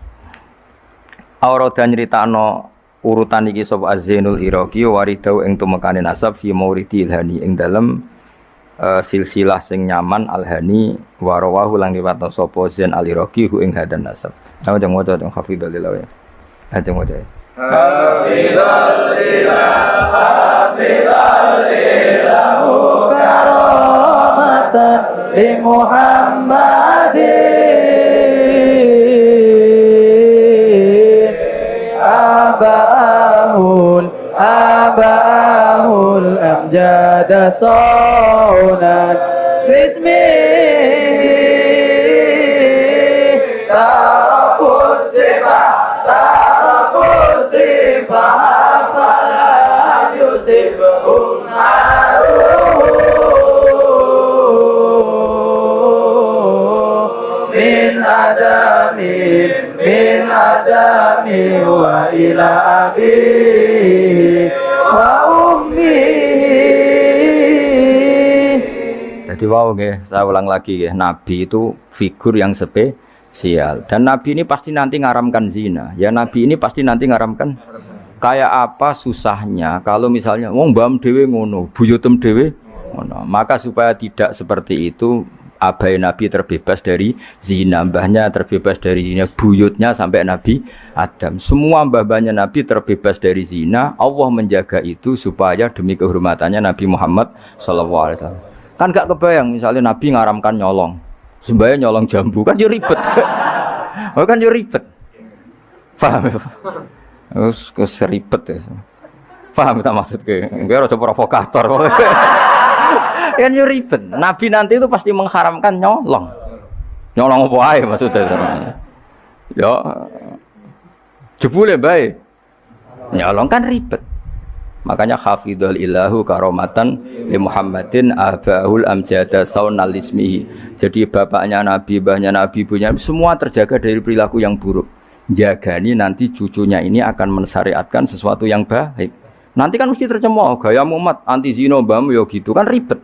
Aurada nyritakno urutan iki sapa Az-Zainul Iraqi waridau ing tumekane nasab fi mauridil hani ing dalem silsilah sing nyaman al-hani warawahu lang riwayat sapa Zain al-Iraqi hu ing hadan nasab. Ayo jeng waca teng hafizul lillah. Ajeng waca. Hafizul lillah karamatan li Muhammadin abahul amjada sonan bismi tarakus sifah falam yusibhum min adami wa ila abi wa ummi. Jadi wow nggih, saya ulang lagi nggih, Nabi itu figur yang spesial dan Nabi ini pasti nanti ngaramkan zina. Ya Nabi ini pasti nanti ngaramkan. Kayak apa susahnya kalau misalnya wong mbam dhewe ngono, buyutem dhewe ngono. Maka supaya tidak seperti itu abai Nabi terbebas dari zina, mbahnya terbebas dari zina, buyutnya sampai Nabi Adam. Semua mbah-mbahnya Nabi terbebas dari zina. Allah menjaga itu supaya demi kehormatannya Nabi Muhammad SAW. Kan gak kebayang misalnya Nabi ngaramkan nyolong, sembaya nyolong jambu kan yo ribet. Oh kan yo ribet. Paham ya? Wis ribet ya. Paham tak maksud ke? Gue rada provokator. Kan yo ribet. Nabi nanti itu pasti mengharamkan nyolong. Nyolong apa ae maksudnya. Ya jebule bae. Nyolong kan ribet. Makanya hafidhul ilahu karomatan li Muhammadin abahul amjada saunal ismihi. Jadi bapaknya Nabi, mbahnya Nabi, ibunya semua terjaga dari perilaku yang buruk. Jagani nanti cucunya ini akan mensyariatkan sesuatu yang baik. Nanti kan mesti tercemooh, gayamu mat anti zina mbahmu ya gitu kan ribet.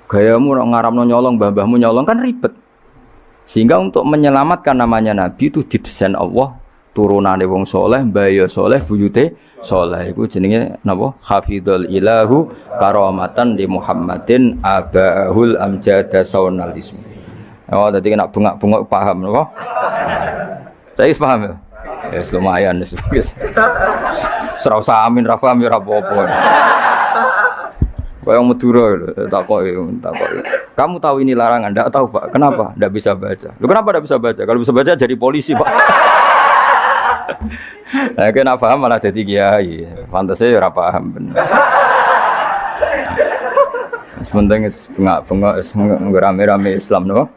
Gayamu ngaramno nyolong, mbah-mbahmu nyolong kan ribet. Sehingga untuk menyelamatkan namanya Nabi itu didesain Allah turunane wong soleh, mbaya soleh, buyute soleh. Iku jenenge napa? Hafidhul ilahu karamatan di Muhammadin abahul amjada saunal ismi. Oh, tadi kena bengak-bengok paham napa? Saya paham ya? Ya lumayan wis. Serau samin ra paham ya ora apa-apa. Kaya Madura lho, takoki. Kamu tahu ini larangan? Enggak tahu, Pak. Kenapa? Enggak bisa baca. Loh, kenapa enggak bisa baca? Kalau bisa baca jadi polisi, Pak. Nah, kena paham malah jadi kiai. Pantasnya ora paham bener. Sementing bengak-bengok rame-rame Islam no.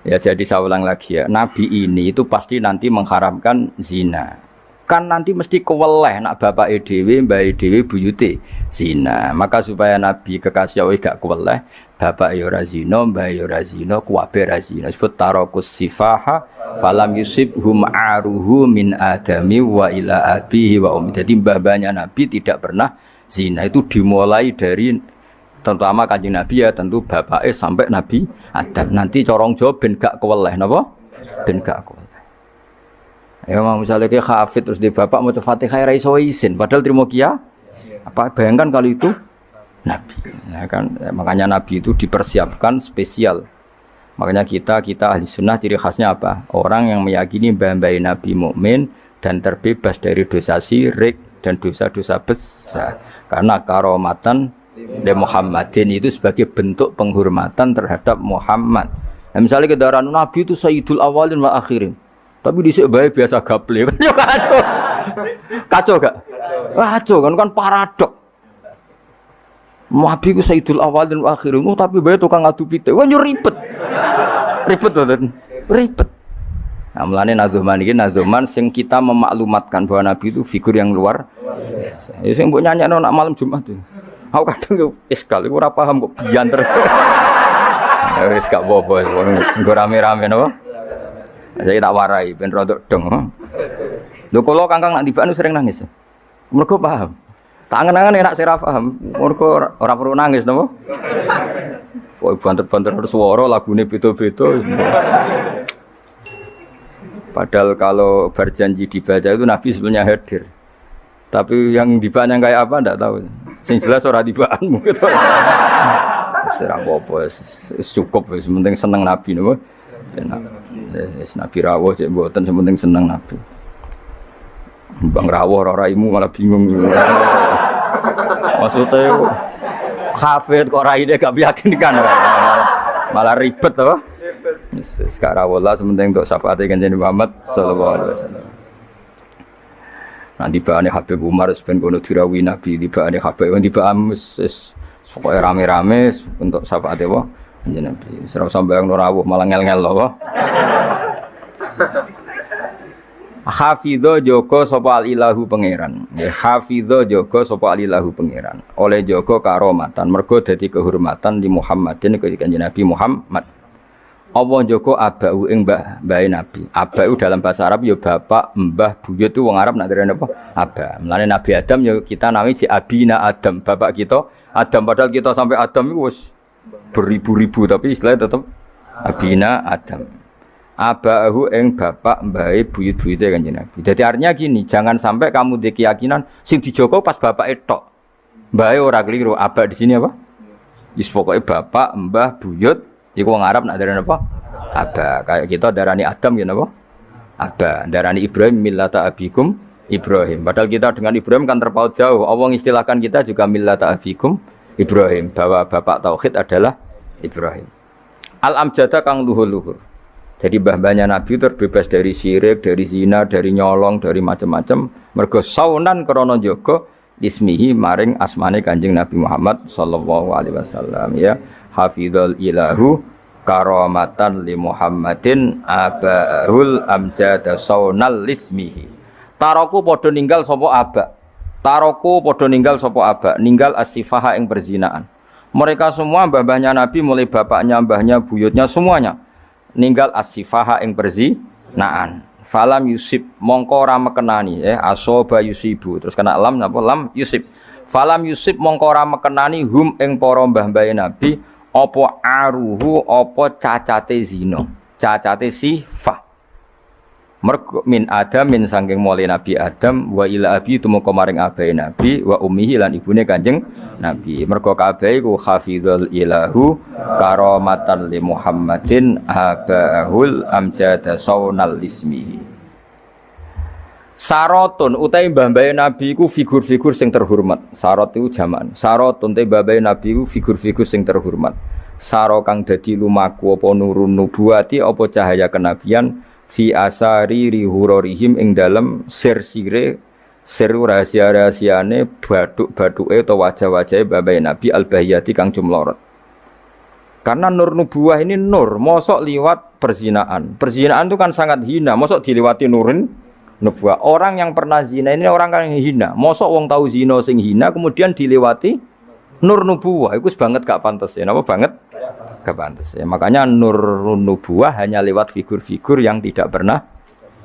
Ya jadi saya ulang lagi ya, Nabi ini itu pasti nanti mengharamkan zina. Kan nanti mesti keweleh nak bapak dhewe, mbah dhewe buyute zina. Maka supaya Nabi kekasih Allah gak keweleh, bapak ya ora zina, mbah ya ora zina, kuwabe ora zina. Sebut tarakus sifaha falam yusibhum aruhu min adami wa ila abihi wa ummi. Jadi mbah-mbahnya Nabi tidak pernah zina. Itu dimulai dari terutama Kanjeng Nabi ya tentu bapake sampai Nabi Adam. Nanti corong Jawa ben gak keweleh napa? Ben gak keweleh. Ya mau misalnya kayak hafid terus di bapak mau Fatihah ra iso isin padahal trimo kia. Apa bayangkan kali itu Nabi. Ya kan makanya Nabi itu dipersiapkan spesial. Makanya kita ahli sunnah ciri khasnya apa? Orang yang meyakini mbah-mbah Nabi mukmin dan terbebas dari dosa syirik dan dosa-dosa besar. Karena karomatan de Muhammadin itu sebagai bentuk penghormatan terhadap Muhammad. Nah, misalnya kendaraan Nabi itu sayyidul awalin wa akhirin. Tapi dhisik bae biasa gaple kan yo kacau. Kacau gak? Kacau kan paradok. Nabi ku sayyidul awalin wa akhirin tapi bae tukang adu pitik. Kan yo ribet. Ribet to, ribet. Nah, mulane nazuman iki nazuman sing kita memaklumatkan bahwa Nabi itu figur yang luar biasa. Ya sing mbok nyanyakno nak malam Jumat itu. Aku kadang yo iskal, aku ora paham kok bianter. Ya wis gak apa-apa, wis rame-rame napa? Saya tak warai ben rodok dong. Lho kula Kangkang nak tibaan sering nangis. Mergo paham. Tak angen-angen enak sira paham. Mergo ora perlu nangis napa? Kok banter-banter swara lagune beda-beda. Padahal kalau berjanji dibaca itu Nabi sebenarnya hadir. Tapi yang dibaan yang kayak apa enggak tahu. Sing jelas ora dibaan mungkin. Serah apa cukup wis penting seneng Nabi napa. Nabi rawuh cek mboten sementing seneng Nabi. Bang rawuh ora raimu malah bingung. Maksudnya hafid kok raine gak meyakinkan. Malah ribet apa? Sekarang wala sementing untuk syafaat Kanjeng Muhammad sallallahu alaihi wasallam. Nanti bahane Habib Umar ben kono dirawi Nabi, tibane Habib tibane pokoke rame-rame untuk syafaat apa? Kanjeng Nabi. Ora usah bayangno rawuh malah ngel-ngel lho. Hafidho joko sapa ilahu pangeran. Hafidho joko sapa ilahu pangeran. Oleh joko karomatan mergo dadi kehormatan di Muhammadin ke Kanjeng Nabi Muhammad. Allah joko abau ing mbah Nabi. Abau dalam bahasa Arab ya bapak, mbah, buyut itu wong Arab nak derene apa? Aba. Mulane Nabi Adam ya kita nami ji abina Adam, bapak kita Adam padahal kita sampai Adam itu wis beribu-ribu tapi istilahnya tetap abina Adam. Abahu ing bapak mbahe buyut-buyute Kanjeng Nabi. Jadi artinya gini, jangan sampai kamu di keyakinan sing dijogo pas bapak etok. Mbahe ora keliru, abah di sini apa? Wis pokoke bapak, mbah, buyut iku wong Arab nak darani apa? Aba. Kayak kita darani Adam ya napa? Aba. Darani Ibrahim millata abikum Ibrahim. Padahal kita dengan Ibrahim kan terpaut jauh. Allah mengistilahkan kita juga millata abikum Ibrahim, bahwa bapak tauhid adalah Ibrahim. Al-amjada kang luhur-luhur. Jadi mbah-mbahnya Nabi terbebas dari syirik, dari zina, dari nyolong, dari macam-macam. Mergo saunan krana jaga ismihi maring asmane Kanjeng Nabi Muhammad sallallahu alaihi wasallam ya. Hafizul ilahu karamatan li Muhammadin abahul amjada saunal ismihi. Taroku padha ninggal sapa aba. Taroku padha ninggal sapa aba, ninggal as-sifaha ing perzinaan. Mereka semua mbah-mbahnya Nabi mulai bapaknya, mbahnya, buyutnya semuanya ninggal as-sifaha ing perzinaan. Falam yusib mongko ora mekenani asoba yusibu terus kena lam napa lam yusib. Falam yusib mongko ora mekenani hum ing para mbah-mbahe Nabi apa aruhu apa cacate zina, cacate sifah. Mergo min Adam min saking mulai Nabi Adam wa ila abi tumeka maring abahe Nabi wa ummihi lan ibune Kanjeng Nabi. Mergo kabeh iku hafizul ilahu karamatan li Muhammadin abahul amjada saunal ismihi. Sarotun utahe mbah-mbahe Nabi iku figur-figur sing terhormat. Sarot iku jaman. Sarotun te mbah-mbahe Nabi iku figur-figur sing terhormat. Saro kang dadi lumaku apa nurun nubuwati apa cahaya kenabian fi asari rihurorihim ing dalem sir-sire sir rahasia-rahasiane bathuk-bathuke utawa wajah-wajahe babahe Nabi al-bahiyati kang jumlorot. Karena nur nubuwah ini nur, mosok liwat perzinaan. Perzinaan itu kan sangat hina, mosok dilewati nurin nubuwah. Orang yang pernah zina ini orang yang hina. Mosok wong tahu zina sing hina kemudian dilewati nur nubuwah. Iku banget gak pantes ya. Napa banget? Gak pantes ya. Makanya nur nubuwah hanya lewat figur-figur yang tidak pernah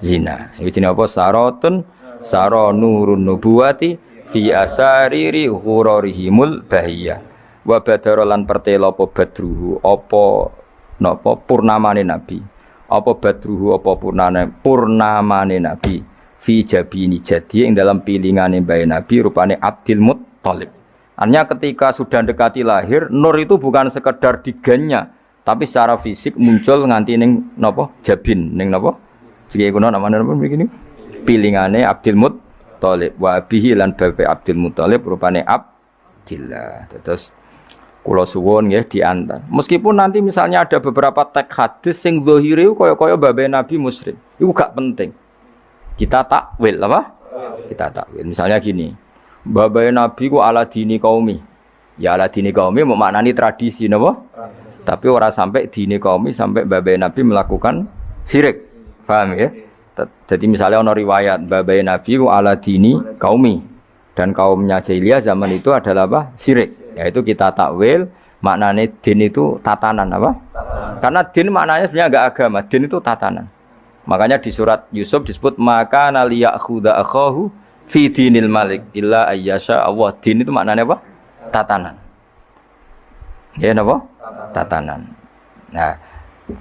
zina. Iki jenenge apa? Sarotun saro nurun nubuwati fi asariri ghurarihimul bahiyah. Wa badarolan pertela apa badruhu apa napa purnamane Nabi. Apa badruhu apa purnamane Nabi fi jabini jadi ing dalam pilingane bae Nabi rupane Abdul Muttalib. Artinya ketika sudah dekati lahir, nur itu bukan sekedar digannya, tapi secara fisik muncul nganti ning napa? Jabin, ning napa? Jike kuno namane napa begini? Pilingane Abdul Muttalib wa bihi lan babe Abdul Muttalib rupane Abdillah. Terus kula suwun nggih diantar. Meskipun nanti misalnya ada beberapa teks hadis sing zahire kaya-kaya babe Nabi musyrik. Iku gak penting. Kita takwil apa? Kita takwil. Misalnya gini. Babai Nabi ku ala dini kaumi. Ya ala dini kaumi maknani tradisi napa? Tapi ora sampai dini kaumi sampai babai Nabi melakukan syirik. Paham ya? Jadi misalnya ono riwayat babai Nabi ku ala dini kaumi dan kaumnya jahiliyah zaman itu adalah apa? Syirik. Yaitu kita takwil maknane din itu tatanan apa? Karena din maknanya sebenarnya enggak agama, din itu tatanan. Makanya di surat Yusuf disebut maka naliyakhudha akhahu fi dinil malik illa ayyasha Allah. Din itu maknanya apa? Tatanan. Ya napa? Tatanan. Nah,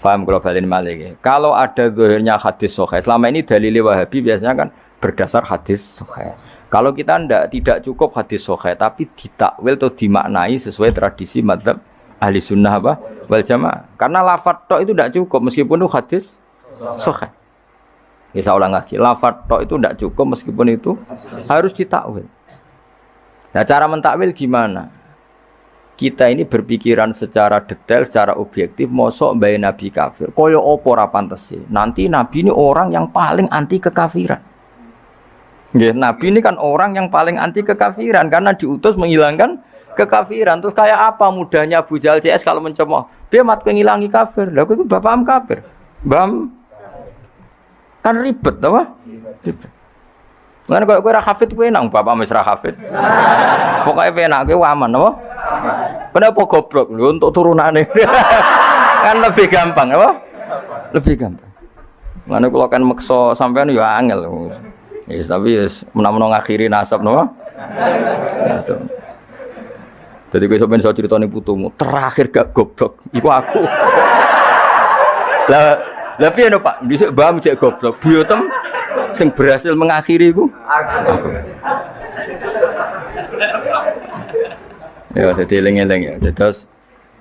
paham kalau balen malik ya. Kalau ada zahirnya hadis sahih. Selama ini dalil Wahabi biasanya kan berdasar hadis sahih. Kalau kita tidak cukup hadis sahih tapi ditakwil atau dimaknai sesuai tradisi madzhab ahli sunnah apa? Wal jamaah. Karena lafadz tok itu tidak cukup meskipun itu hadis sahih. Ya saya ulang lagi, lafadz tok itu tidak cukup meskipun itu harus ditakwil. Nah cara mentakwil gimana? Kita ini berpikiran secara detail, secara objektif, mosok mbae Nabi kafir. Kaya apa ora pantes sih? Nanti Nabi ini orang yang paling anti kekafiran. Nggih, Nabi ini kan orang yang paling anti kekafiran karena diutus menghilangkan kekafiran. Terus kayak apa mudahnya Abu Jahal CS kalau mencemooh? Dia mat ngilangi kafir. Lah kok bapakam kafir. Bam kan ribet apa? Ribet. Lan kok kowe ra hafid kowe nang bapak wis ra hafid. Pokoke penak kowe aman apa? Kenapa goblok? Lho untuk turunane. Kan lebih gampang apa? Lebih gampang. Lan kula kan meksa sampean ya angel. Yes, tapi yes, menawa ngakhiri nasab napa? Nasab. Jadi kowe sampeyan iso critane putumu, terakhir gak goblok iku aku. Lah piye no Pak? Dhisik mbah cek goblok. Buyotem sing berhasil mengakhiri iku aku. Ya dadi eling-eling ya. Terus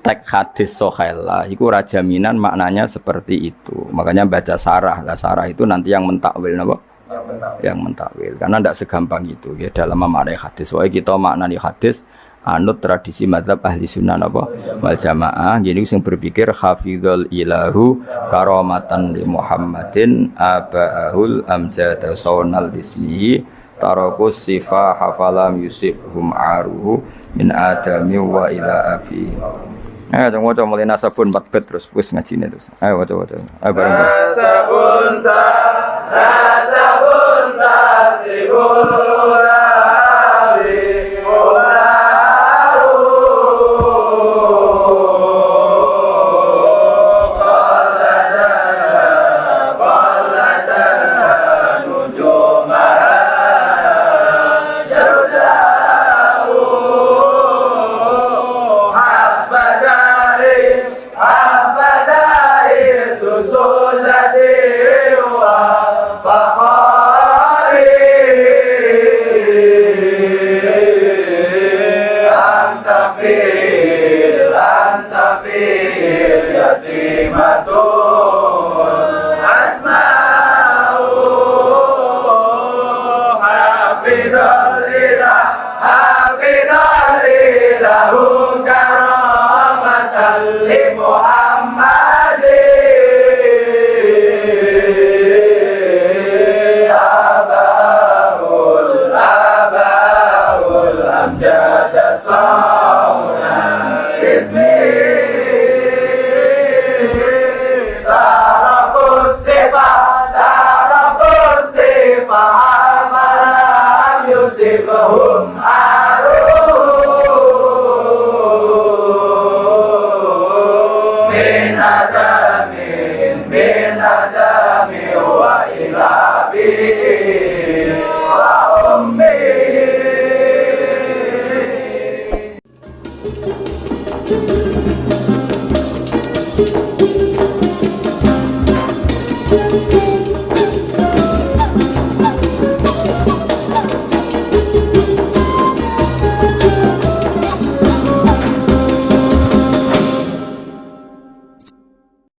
tek hadis sohela iku ora jaminan maknanya seperti itu. Makanya baca sarah. Lah sarah itu nanti yang mentakwil napa? Yang mentakwil. Karena tidak segampang itu ya dalam memaknai hadis. Soalnya kita maknani hadis anut tradisi mazhab ahli sunnah apa wal jamaah. Jadi sing berpikir hafizul ilahu karamatan li Muhammadin abaahul amjad sawnal bismihi tarakus sifah hafalam yusibhum aruhu min adami wa ila abi. Ayo waca mulai nasabun 4 bet terus wis ngajine terus. Ayo waca. Ayo bareng. Nasabun tasibul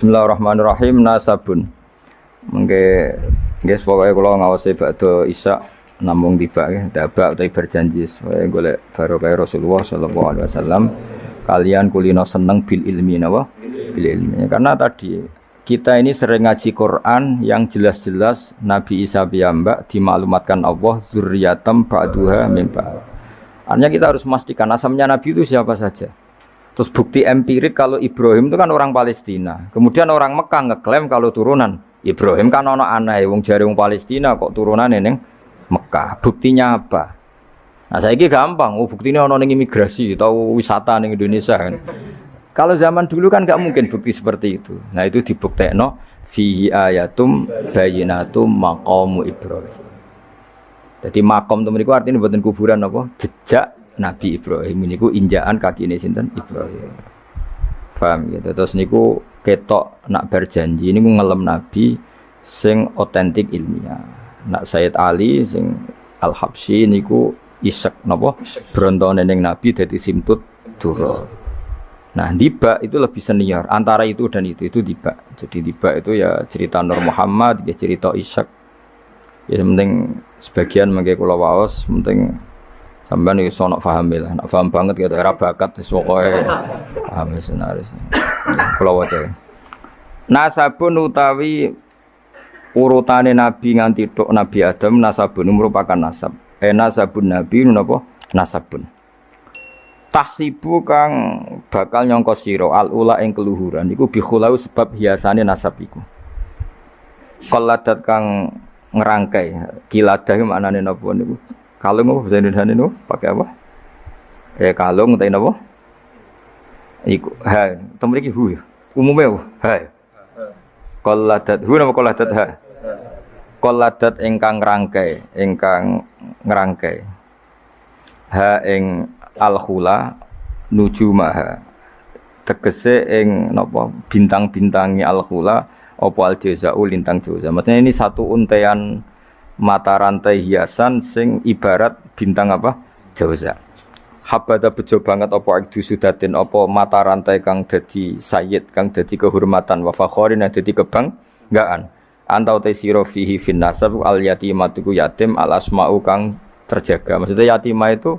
Bismillahirrahmanirrahim. Nasabun mengke nggih pokoke kula ngawasi bakda isya namung tiba nggih dabak utawi berjanji supaya golek barokah Rasulullah sallallahu alaihi wasallam kalian kulino seneng bil ilmi napa bil ilmi. Karena tadi kita ini sering ngaji Quran yang jelas-jelas Nabi Isa piyambak dimaklumatkan Allah zurriyatam ba'duha min ba'd. Artinya kita harus memastikan asalnya Nabi itu siapa saja. Terus bukti empirik kalau Ibrahim itu kan orang Palestina. Kemudian orang Mekah ngeklaim kalau turunan Ibrahim kan ono aneh wong jare wong Palestina kok turunane ning Mekah. Buktinya apa? Nah, saiki gampang. Oh, buktinya ono ning imigrasi atau wisata ning Indonesia kan. Kalau zaman dulu kan enggak mungkin bukti seperti itu. Nah, itu dibuktekno fihi ayatum bayyinatum maqamu Ibrahim. Jadi makom temen iku artine mboten kuburan apa? Jejak Nabi Ibrahim niku injakan kakine sinten Ibrahim. Paham gitu. Terus niku ketok nak berjanji niku ngelem Nabi sing otentik ilmiah. Nak Sayyid Ali sing Al-Habsyi niku isek napa brontone ning Nabi dadi simtut dura. Nah, Diba itu lebih senior antara itu dan itu Diba. Jadi Diba itu ya cerita Nur Muhammad, ya cerita Ishak. Ya penting sebagian mengke kula waos penting sampean iki sono paham lah, nak paham banget gitu, era bakat wis pokoke paham senaris. Kula waca. Nasabun utawi urutane nabi nganti tok Nabi Adam nasabun merupakan nasab. Nasabun nabi napa? Nasabun. Tahsibu kang bakal nyangka sira al-ula ing keluhuran iku bikhulau sebab hiasane nasab iku. Qalladat kang ngerangkai kiladah maknane napa niku? Kalung apa bahasa Indonesia niku pakai apa? Kalung utawa napa? Iku ha, temen iki hu. Umume ha. Qalladat hu napa qalladat ha? Qalladat ingkang ngrangkai. Ha ing al-khula nujumaha. Tegese ing napa bintang-bintangi al-khula apa al-jauza'u lintang jauza. Maksudnya ini satu untean mata rantai hiasan sing ibarat bintang apa? Jauza. habada bejo banget apa ikdu sudatin apa mata rantai kang dadi sayyid kang dadi kehormatan wa fakhorin dadi kebanggaan antau tesiro fihi fin nasab al yatimatu yatim al asma'u kang terjaga. Maksudnya yatimah itu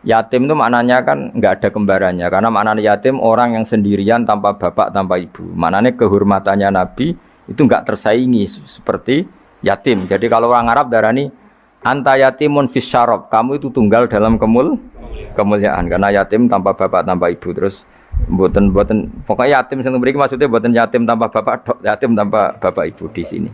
yatim itu maknanya kan enggak ada kembarannya karena maknanya yatim orang yang sendirian tanpa bapak tanpa ibu. Maknanya kehormatannya Nabi itu enggak tersaingi seperti yatim. Jadi kalau orang Arab darani anta yatimun fis syarab, kamu itu tunggal dalam kemuliaan karena yatim tanpa bapak tanpa ibu. Terus mboten pokoknya yatim sing mriki maksudnya mboten yatim tanpa bapak, yatim tanpa bapak ibu di sini.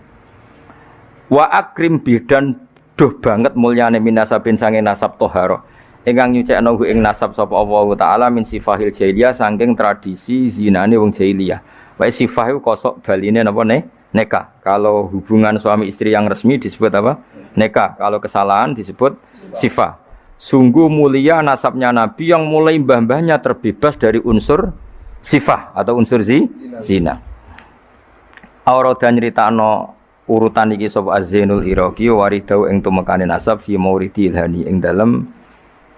Wa akrim bidan duh banget mulyane minasabin sange nasab toharo. Ingkang nyucekno ing nasab sapa Allah taala min sifahil jahiliyah saking tradisi zinane wong jahiliyah. Wae sifah iku kosok baline napa nikah. Kalau hubungan suami istri yang resmi disebut apa? Nikah. Kalau kesalahan disebut sifah. Sungguh mulia nasabnya Nabi yang mulai mbah-mbahnya terbebas dari unsur sifah atau unsur zina. Aurada nyritakno urutan iki sapa Az-Zainul Iraqi waridau ing tumekane nasab fi mauridil hani ing dalem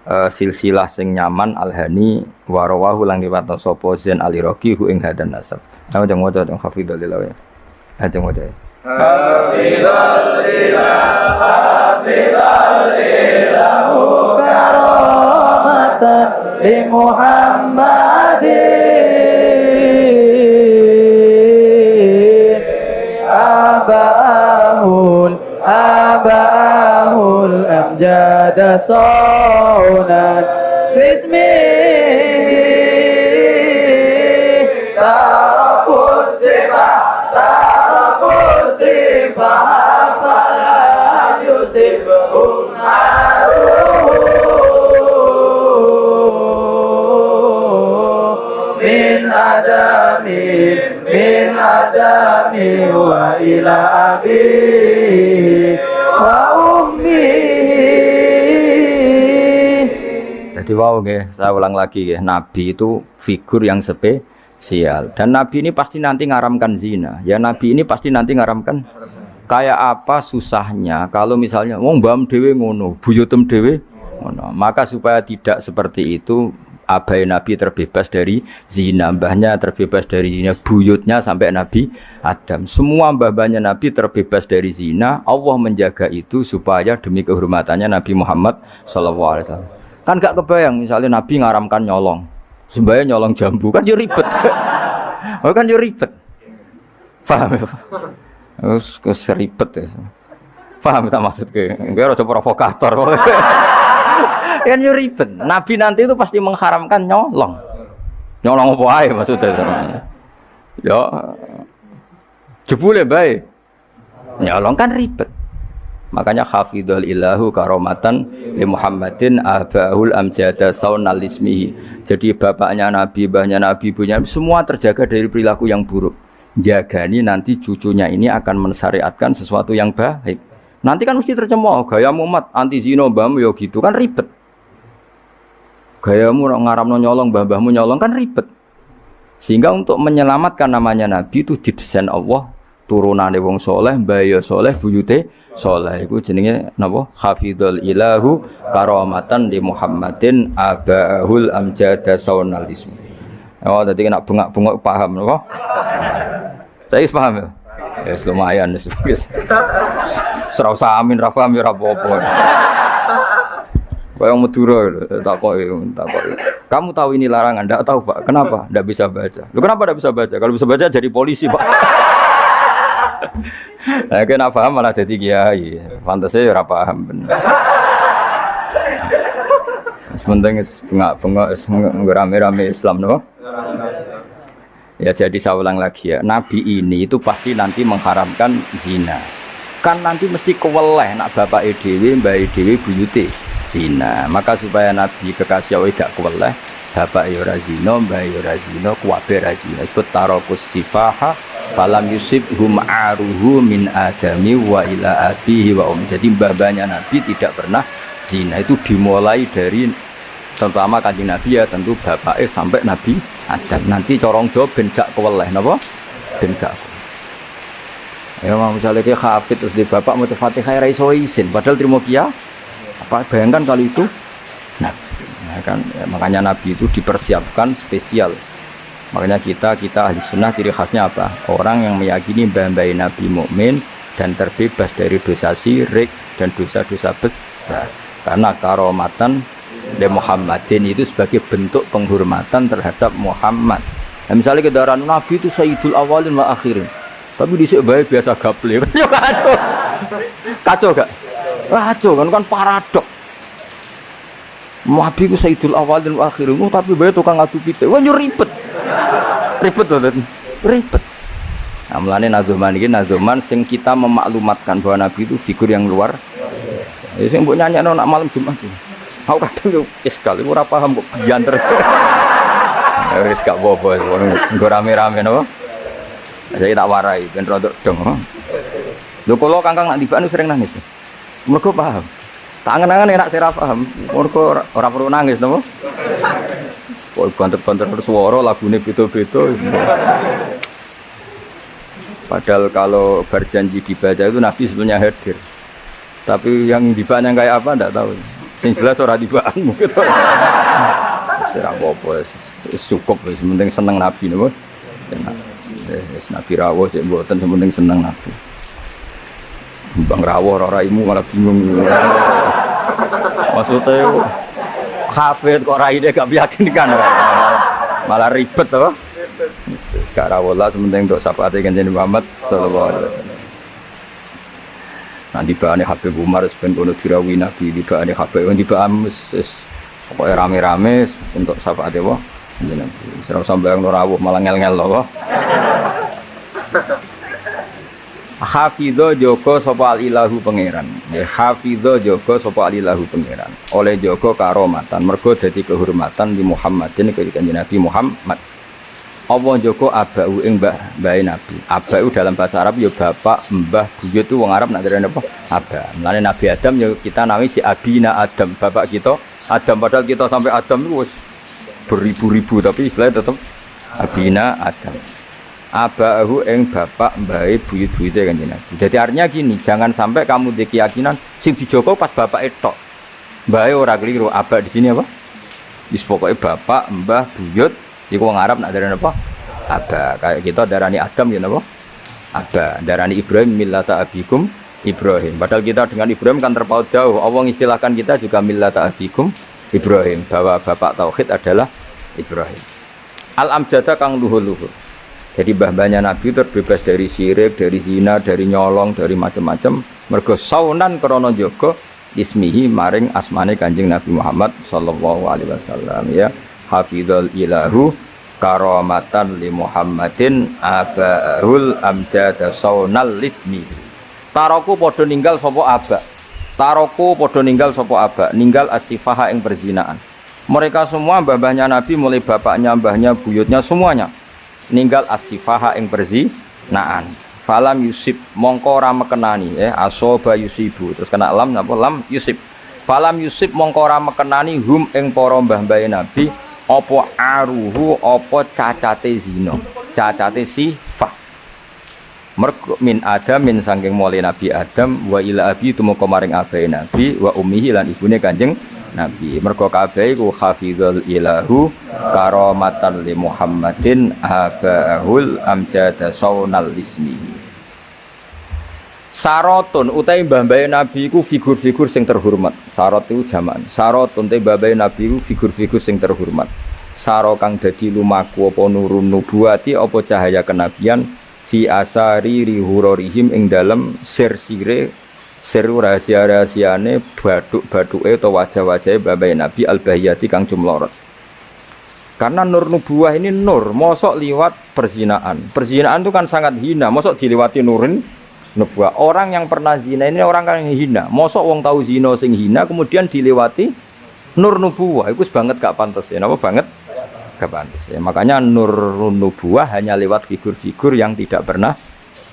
silsilah sing nyaman al-hani warawahu lang riwayat sapa Zain al-Iraqi hu ing hadan nasab. Ayo jeng waca teng hafidhul lilah. Ajeng waca. Hafidhul lilah hafidhul lilah karamatan li Muhammadin abahul amjada saunan bismi tarakus sifah falam yusibhum min adami wa ila abi wa ummi. Jadi wow nggih, saya ulang lagi nggih, Nabi itu figur yang spesial dan Nabi ini pasti nanti ngaramkan zina. Ya Nabi ini pasti nanti ngaramkan. Kayak apa susahnya kalau misalnya wong mbam dhewe ngono, buyutem dhewe ngono. Maka supaya tidak seperti itu, abai Nabi terbebas dari zina, mbahnya terbebas dari zina, buyutnya sampai Nabi Adam. Semua mbah-mbahnya Nabi terbebas dari zina. Allah menjaga itu supaya demi kehormatannya Nabi Muhammad SAW. Kan gak kebayang misalnya Nabi ngaramkan nyolong, sembahyang nyolong jambu, kan yo ribet. Oh kan yo ribet. Paham ya? Wes ribet ya. Paham tak maksudke? Enggak ora provokator. Kan yo ribet. Nabi nanti itu pasti mengharamkan nyolong. Nyolong apa ae maksudnya. Ya jebule bae. Nyolong kan ribet. Makanya hafidhul ilahu karomatan li Muhammadin abahul amjada saunal ismihi. Jadi bapaknya Nabi, mbahnya Nabi, ibunya semua terjaga dari perilaku yang buruk. Jagani nanti cucunya ini akan mensyariatkan sesuatu yang baik. Nanti kan mesti tercemooh gaya umat anti zina mbahmu ya gitu kan ribet. Gayamu ngaramno nyolong mbah-mbahmu nyolong kan ribet. Sehingga untuk menyelamatkan namanya Nabi itu didesain Allah turunane wong soleh, mbaya soleh, buyute soleh. Iku jenenge napa? Hafidhul ilahu karamatan di Muhammadin abahul amjada saunal ismi. Oh, tadi kena bengak-bengok paham napa? Saya paham ya? Ya lumayan wis. Serau samin ra paham ya ora apa-apa. Kayak Madura takoki. Kamu tahu ini larangan? Enggak tahu, Pak. Kenapa? Enggak bisa baca. Loh, kenapa enggak bisa baca? Kalau bisa baca jadi polisi, Pak. Nah, kena paham malah jadi kiai. Pantasnya ora paham bener. Sementing bengak-bengok rame-rame Islam no? Ya jadi saya ulang lagi ya, Nabi ini itu pasti nanti mengharamkan zina. Kan nanti mesti keweleh nak bapak dhewe, mbak dhewe buyute zina. Maka supaya Nabi kekasih Allah gak keweleh, bapak ora zina, mbak ora zina, kuwabe ora zina. Sebut tarakus sifaha falam yusibhum aruhu min adami wa ila abihi wa Jadi mbah-mbahnya Nabi tidak pernah zina. Itu dimulai dari terutama kanjeng Nabi ya tentu bapaknya sampai Nabi Adam. Nanti corong jawab ben gak keweleh napa? Ben gak. Ya misalnya kayak hafid terus di bapak mau Fatihah ra iso isin padahal trimo kia. Apa bayangkan kali itu Nabi. Nah, kan. Ya, makanya Nabi itu dipersiapkan spesial. Makanya kita ahli sunnah ciri khasnya apa? Orang yang meyakini bahwa Nabi mukmin dan terbebas dari dosa syirik dan dosa-dosa besar. Karena karomatan li Muhammadin itu sebagai bentuk penghormatan terhadap Muhammad. Nah, misalnya kendaraan Nabi itu Sayyidul Awalin wa Akhirin. Tapi disik bae biasa gaple. Yo kacau. Kacau gak? Kacau kan paradok. Nabi ku Sayyidul Awalin wa Akhirin, tapi bae tukang adu pitik. Wah ribet. Ribet loh, ribet. Nah, mulane nazuman iki nazuman sing kita memaklumatkan bahwa Nabi itu figur yang luar. Ya sing mbok nyanyakno nak malam Jumat. Aku kadang yo iskal, ora paham kok bianter. Ya wis gak apa-apa, nggo rame-rame napa. Saya tak warai ben rodok dong. Lho kula Kangkang nak tibaan sering nangis. Mergo paham. Tak angen-angen enak sira paham. Mergo ora perlu nangis napa. Kok banter-banter suara lagune beda-beda. Padahal kalau berjanji dibaca itu Nabi sebenarnya hadir. Tapi yang dibaan yang kayak apa enggak tahu. Sing jelas ora dibaan mungkin. Serah apa cukup wis penting seneng Nabi niku. Wis Nabi rawuh cek mboten penting seneng Nabi. Bang rawuh ora raimu malah bingung. Maksudnya hafid kok raine gak meyakinkan. Malah ribet to. Sekarang wala sementing untuk syafaate Kanjeng Muhammad sallallahu alaihi wasallam. Nanti bahane Habib Umar ben kono dirawi Nabi, dibahane Habib dibaham wis pokoke rame-rame untuk syafaate wa Kanjeng Nabi. Ora sambayang rawuh malah ngel-ngel lho. Hafidho joko sapa ilahu pangeran. Ya hafidho joko sapa ilahu pangeran. Oleh joko karomatan mergo dadi kehormatan di Muhammadin ke Kanjeng Nabi Muhammad. Allah joko abau ing mbah Nabi. Abau dalam bahasa Arab ya bapak, mbah, buyut itu wong Arab nak derene apa? Aba. Mulane Nabi Adam ya kita nami ji abina Adam, bapak kita Adam padahal kita sampai Adam itu wis beribu-ribu tapi istilahnya tetap abina Adam. Abahu ing bapak mbahe buyut-buyute Kanjeng Nabi. Jadi artinya gini, jangan sampai kamu di keyakinan sing dijogo pas bapak etok. Mbahe ora keliru, aba di sini apa? Wis pokoke bapak, mbah, buyut iku wong Arab nak darani apa? Aba. Kayak kita darani Adam ya napa? Aba. Darani Ibrahim millata abikum Ibrahim. Padahal kita dengan Ibrahim kan terpaut jauh. Allah mengistilahkan kita juga millata abikum Ibrahim, bahwa bapak tauhid adalah Ibrahim. Al-amjada kang luhur-luhur. Jadi mbah-mbahnya Nabi terbebas dari syirik, dari zina, dari nyolong, dari macam-macam. Mergo saunan krana jaga ismihi maring asmane Kanjeng Nabi Muhammad sallallahu alaihi wasallam ya. Hafidhul ilahu karamatan li Muhammadin abahul amjada saunal lismi. Taroku padha ninggal sapa aba. Taroku padha ninggal sapa aba, ninggal as-sifaha ing perzinaan. Mereka semua mbah-mbahnya Nabi mulai bapaknya, mbahnya, buyutnya semuanya ninggal as-sifaha ing perzinaan. Falam yusib mongko ora mekenani asoba yusibu. Terus kena lam napa lam yusib. Falam yusib mongko ora mekenani hum ing para mbah-mbahe Nabi apa aruhu apa cacate zina, cacate sifat. Mergo min Adamin saking mulai Nabi Adam wa ila abi tumeka maring abahe Nabi wa ummihi lan ibune Kanjeng Nabi. Mergo kabeh iku hafizul ilahu karamatan li Muhammadin abahul amjada saunal ismi. Sarotun utahe mbah-mbahe Nabi iku figur-figur sing terhormat. Sarot itu jaman. Sarotun te mbah-mbahe Nabi iku figur-figur sing terhormat. Saro kang dadi lumaku apa nurun nubuwati apa cahaya kenabian fi asari rihurorihim ing dalem sir-sire sir rahasia-rahasiane bathuk-bathuke utawa wajah-wajahe mbah-mbahe Nabi al-bahiyati kang jumlorot. Karena nur nubuwah ini nur, mosok liwat perzinaan. Perzinaan itu kan sangat hina, mosok dilewati nurin nubuah. Orang yang pernah zina ini orang yang hina. Mosok wong tahu zina sing hina kemudian dilewati nur nubuah. Itu banget gak pantas ya. Napa banget? Gak pantas ya. Makanya nur nubuah hanya lewat figur-figur yang tidak pernah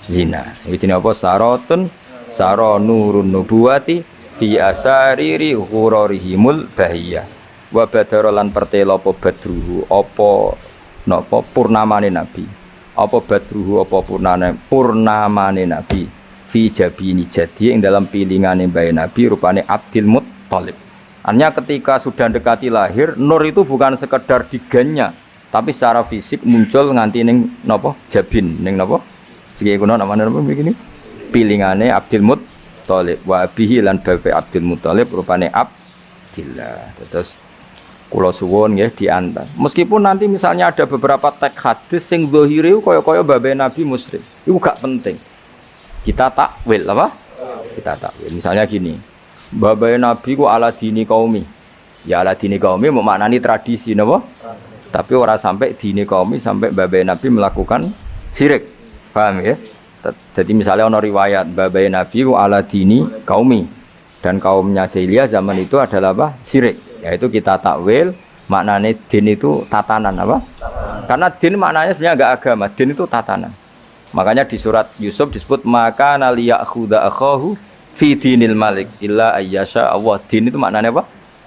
zina. Iki jenenge apa? Sarotun saro nurun nubuwati fi asariri ghurarihimul bahiyah. Wa badara lan pertela apa badruhu apa napa purnamane nabi. Apa badruhu apa purnamane nabi fi jabini jadi ing dalam pilingane bae nabi rupane Abdul Muttalib. Artinya ketika sudah dekati lahir, nur itu bukan sekedar di gennya, tapi secara fisik muncul nganti ning napa? Jabin, ning napa? Sing kuno namanya napa begini? Pilingane Abdul Muthalib wa bihi lan babe Abdul Muthalib rupane Abdillah. Terus kula suwun nggih diantar. Meskipun nanti misalnya ada beberapa teks hadis sing zahire kaya-kaya babe Nabi musyrik. Iku gak penting. Kita takwil apa? Kita takwil. Misalnya gini. Babai Nabi ku ala dini kaumi. Ya ala dini kaumi maknani tradisi napa? Tapi ora sampai dini kaumi sampai babai Nabi melakukan syirik. Paham ya? Jadi misalnya ono riwayat babai Nabi ku ala dini kaumi dan kaumnya jahiliyah zaman itu adalah apa? Syirik. Yaitu kita takwil maknane din itu tatanan apa? Karena din maknanya sebenarnya enggak agama, din itu tatanan. Makanya di surat Yusuf disebut maka naliyakhudha akhahu fi dinil malik illa ayyasha Allah. Din itu maknanya apa?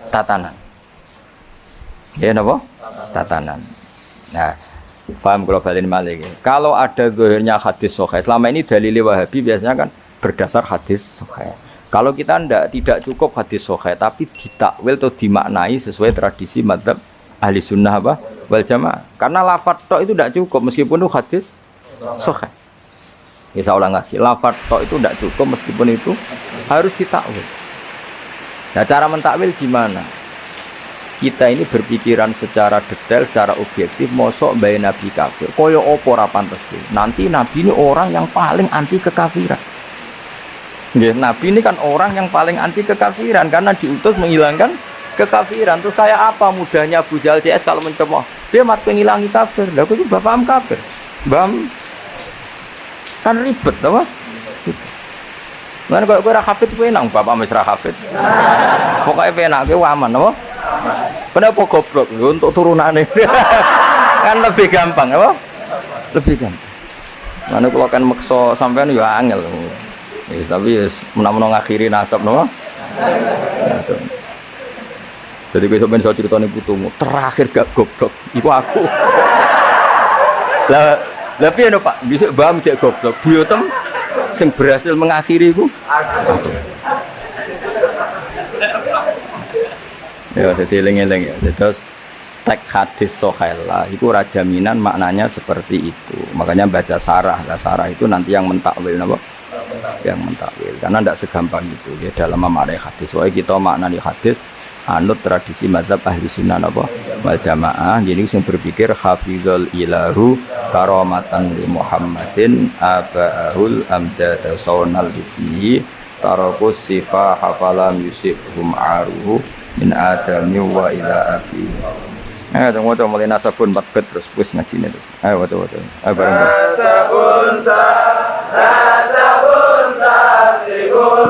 Tatanan. Ya napa? Tatanan. Nah, paham kalau balik malik. Kalau ada zahirnya hadis sahih, selama ini dalil Wahabi biasanya kan berdasar hadis sahih. Kalau kita tidak cukup hadis sahih tapi ditakwil atau dimaknai sesuai tradisi madzhab ahli sunnah apa? Wal jamaah. Karena lafadz tok itu tidak cukup meskipun itu hadis sahih. Ya saya ulang lagi, lafadz tok itu tidak cukup meskipun itu harus ditakwil. Nah cara mentakwil gimana? Kita ini berpikiran secara detail, secara objektif, mosok bae Nabi kafir. Koyo opo ora pantes. Nanti Nabi ini orang yang paling anti kekafiran. Nggih, Nabi ini kan orang yang paling anti kekafiran karena diutus menghilangkan kekafiran. Terus kayak apa mudahnya Abu Jahal CS kalau mencemooh? Dia mat penghilangi kafir. Lah kok itu bapak am kafir. Bam kan ribet apa? Mana kalau gue hafid gue nang bapak mesra hafid. Pokoknya penak gue aman apa? Kenapa goblok? Untuk turunannya kan lebih gampang apa? Lebih gampang. Mana kalau kan makso sampean ya angel. Yes, tapi menang-menang akhiri nasab no. Nasab. Jadi gue sampean so ceritane putumu terakhir gak goblok. Iku aku. Lah piye no Pak? Bisa bam cek goblok. Buyotem sing berhasil mengakhiri iku aku. Ya dadi eling-eling ya. Terus teks hadis sahih lah iku ora jaminan maknanya seperti itu. Makanya baca sarah. Lah sarah itu nanti yang mentakwil napa? Yang mentakwil. Karena ndak segampang itu ya dalam memahami hadis. Wae kita maknani hadis anut tradisi mazhab ahli sunnah apa wal jamaah. Jadi sing berpikir hafizul ilahu karamatan li Muhammadin abahul amjad sawnal ismi tarakus sifa hafalam yusibhum aruhu min adami wa ila abi. Tunggu mulai nasabun bakit terus push ngajine terus. Ayo waduh. Ayo bareng. Nasabun ta sigul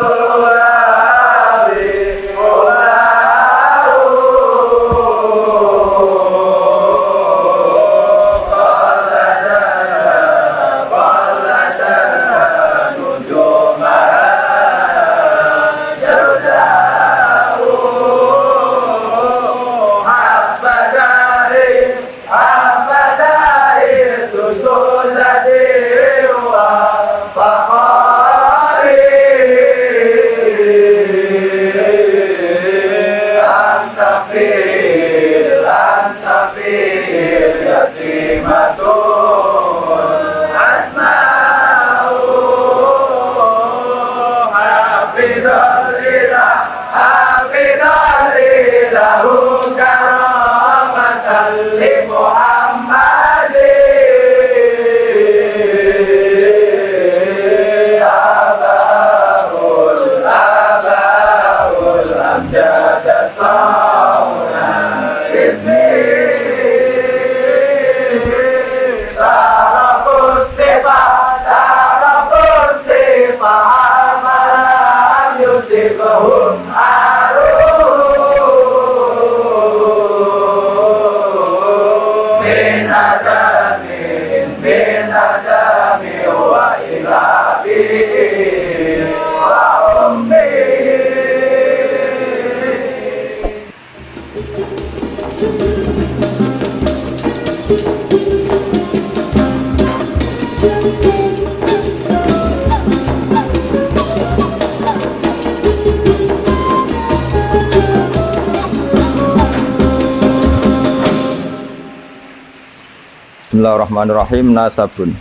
Bismillahirrahmanirrahim. Nasabun.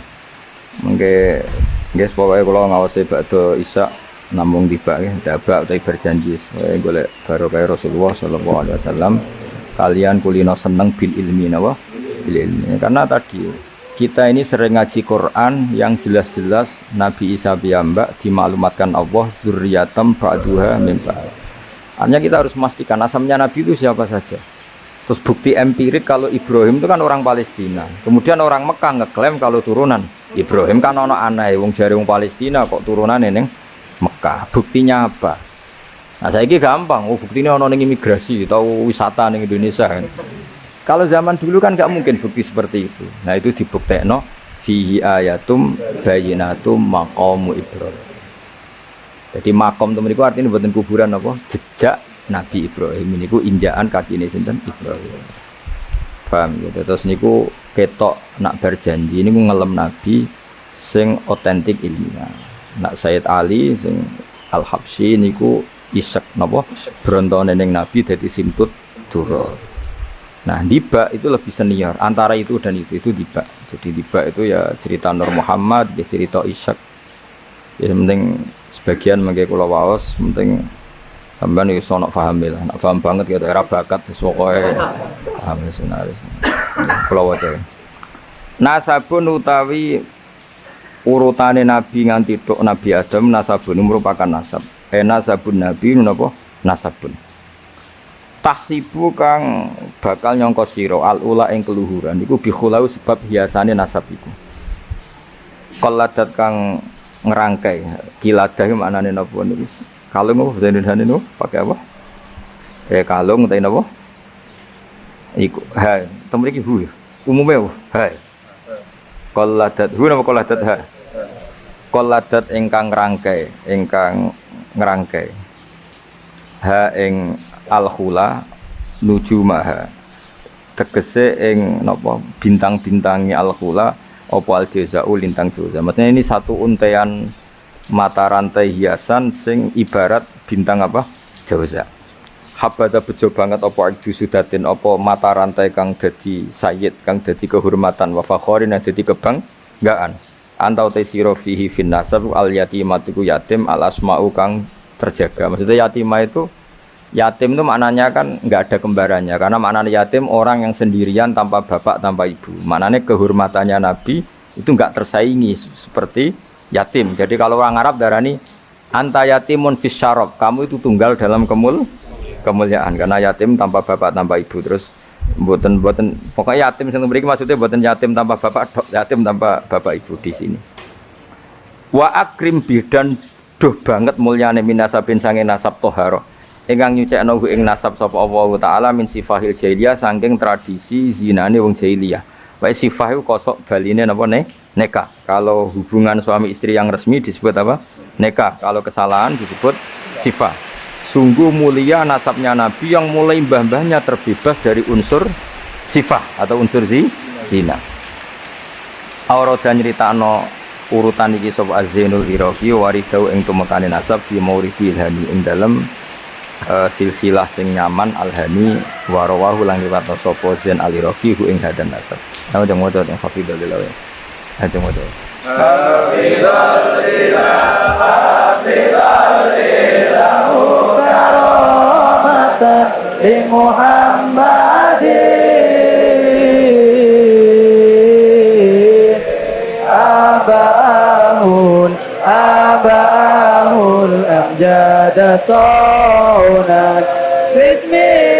Mengke nggih pokoke kula ngawasi bakda Isya namung tiba nggih dabak utawi berjanji supaya golek barokah Rasulullah sallallahu alaihi wasallam kalian kulino seneng bil ilmi napa bil ilmi. Karena tadi kita ini sering ngaji Quran yang jelas-jelas Nabi Isa piyambak dimaklumatkan Allah zurriyatam ba'duha min ba'd. Hanya kita harus memastikan asalnya Nabi itu siapa saja. Terus bukti empirik kalau Ibrahim itu kan orang Palestina. Kemudian orang Mekah ngeklaim kalau turunan Ibrahim kan ono aneh wong jare wong Palestina kok turunan ning Mekah. Buktinya apa? Nah, saiki gampang. Oh, buktinya ono ning imigrasi atau wisata ning Indonesia kan. Kalau zaman dulu kan nggak mungkin bukti seperti itu. Nah, itu dibuktekno fihi ayatum bayyinatum maqamu Ibrahim. Jadi makom temen iku artinya mboten kuburan apa? Jejak Nabi Ibrahim niku injakan kakine sinten Ibrahim. Paham gitu. Terus niku ketok nak berjanji niku ngelem Nabi sing otentik ilmiah. Nak Sayyid Ali sing Al-Habsyi niku isek napa brontone ning Nabi dadi simput dura. Nah, Diba itu lebih senior antara itu dan itu Diba. Jadi Diba itu ya cerita Nur Muhammad, ya cerita Ishak. Ya penting sebagian mengke kula waos penting sampean iso nak paham lah, nak paham banget gitu era bakat wis pokoke paham senaris. Kula waca. Nasabun utawi urutane nabi nganti tok Nabi Adam nasabun merupakan nasab. Nasabun nabi napa? Nasabun. Tahsibu kang bakal nyangka sira al-ula ing keluhuran iku bikhulau sebab hiasane nasab iku. Qalladat kang ngerangkai kiladah maknane napa niku? Kalung apa bahasa Indonesia niku pakai apa? Kalung utawa napa? Iku ha, temen iki hu. Umume ha. Qalladat hu napa qalladat ha? Qalladat ingkang ngrangkai. Ha ing al-khula nujumaha. Tegese ing napa bintang-bintangi al-khula apa al-jazau lintang jaza. Maksudnya ini satu untean mata rantai hiasan sing ibarat bintang apa? Jauza. Habada bejo banget apa ikdu sudatin apa mata rantai kang dadi sayyid kang dadi kehormatan wa fakhorin dadi kebanggaan. Antau te sira fihi fin nasab al yatimatu yatim al asma'u kang terjaga. Maksudnya yatimah itu yatim itu maknanya kan enggak ada kembarannya karena maknanya yatim orang yang sendirian tanpa bapak tanpa ibu. Maknanya kehormatannya Nabi itu enggak tersaingi seperti yatim. Jadi kalau orang Arab darani anta yatimun fis syarab, kamu itu tunggal dalam kemuliaan karena yatim tanpa bapak tanpa ibu. Terus mboten pokoknya yatim sing mriki maksudnya mboten yatim tanpa bapak, yatim tanpa bapak ibu di sini. Wa akrim bidan duh banget mulyane minasabin sange nasab toharo. Ingkang nyucekno ing nasab sapa Allah taala min sifahil jahiliyah saking tradisi zinane wong jahiliyah. Wae sifah itu kosok baline napa nikah. Kalau hubungan suami istri yang resmi disebut apa? Nikah. Kalau kesalahan disebut sifah. Sungguh mulia nasabnya Nabi yang mulai mbah-mbahnya terbebas dari unsur sifah atau unsur zina. Aurada nyritakno urutan iki sapa Az-Zainul Iraqi waridau ing tumekane nasab fi mauridil hani ing dalem silsilah sing nyaman al-hani warawahu lan riwayat sapa Zain al-Iraqi hu ing hadan nasab. Nama jeng motor yang hafidhul lillah. Jeng motor. Hafidhul lillah karamatan li Muhammadin abahul amjada saunan bismi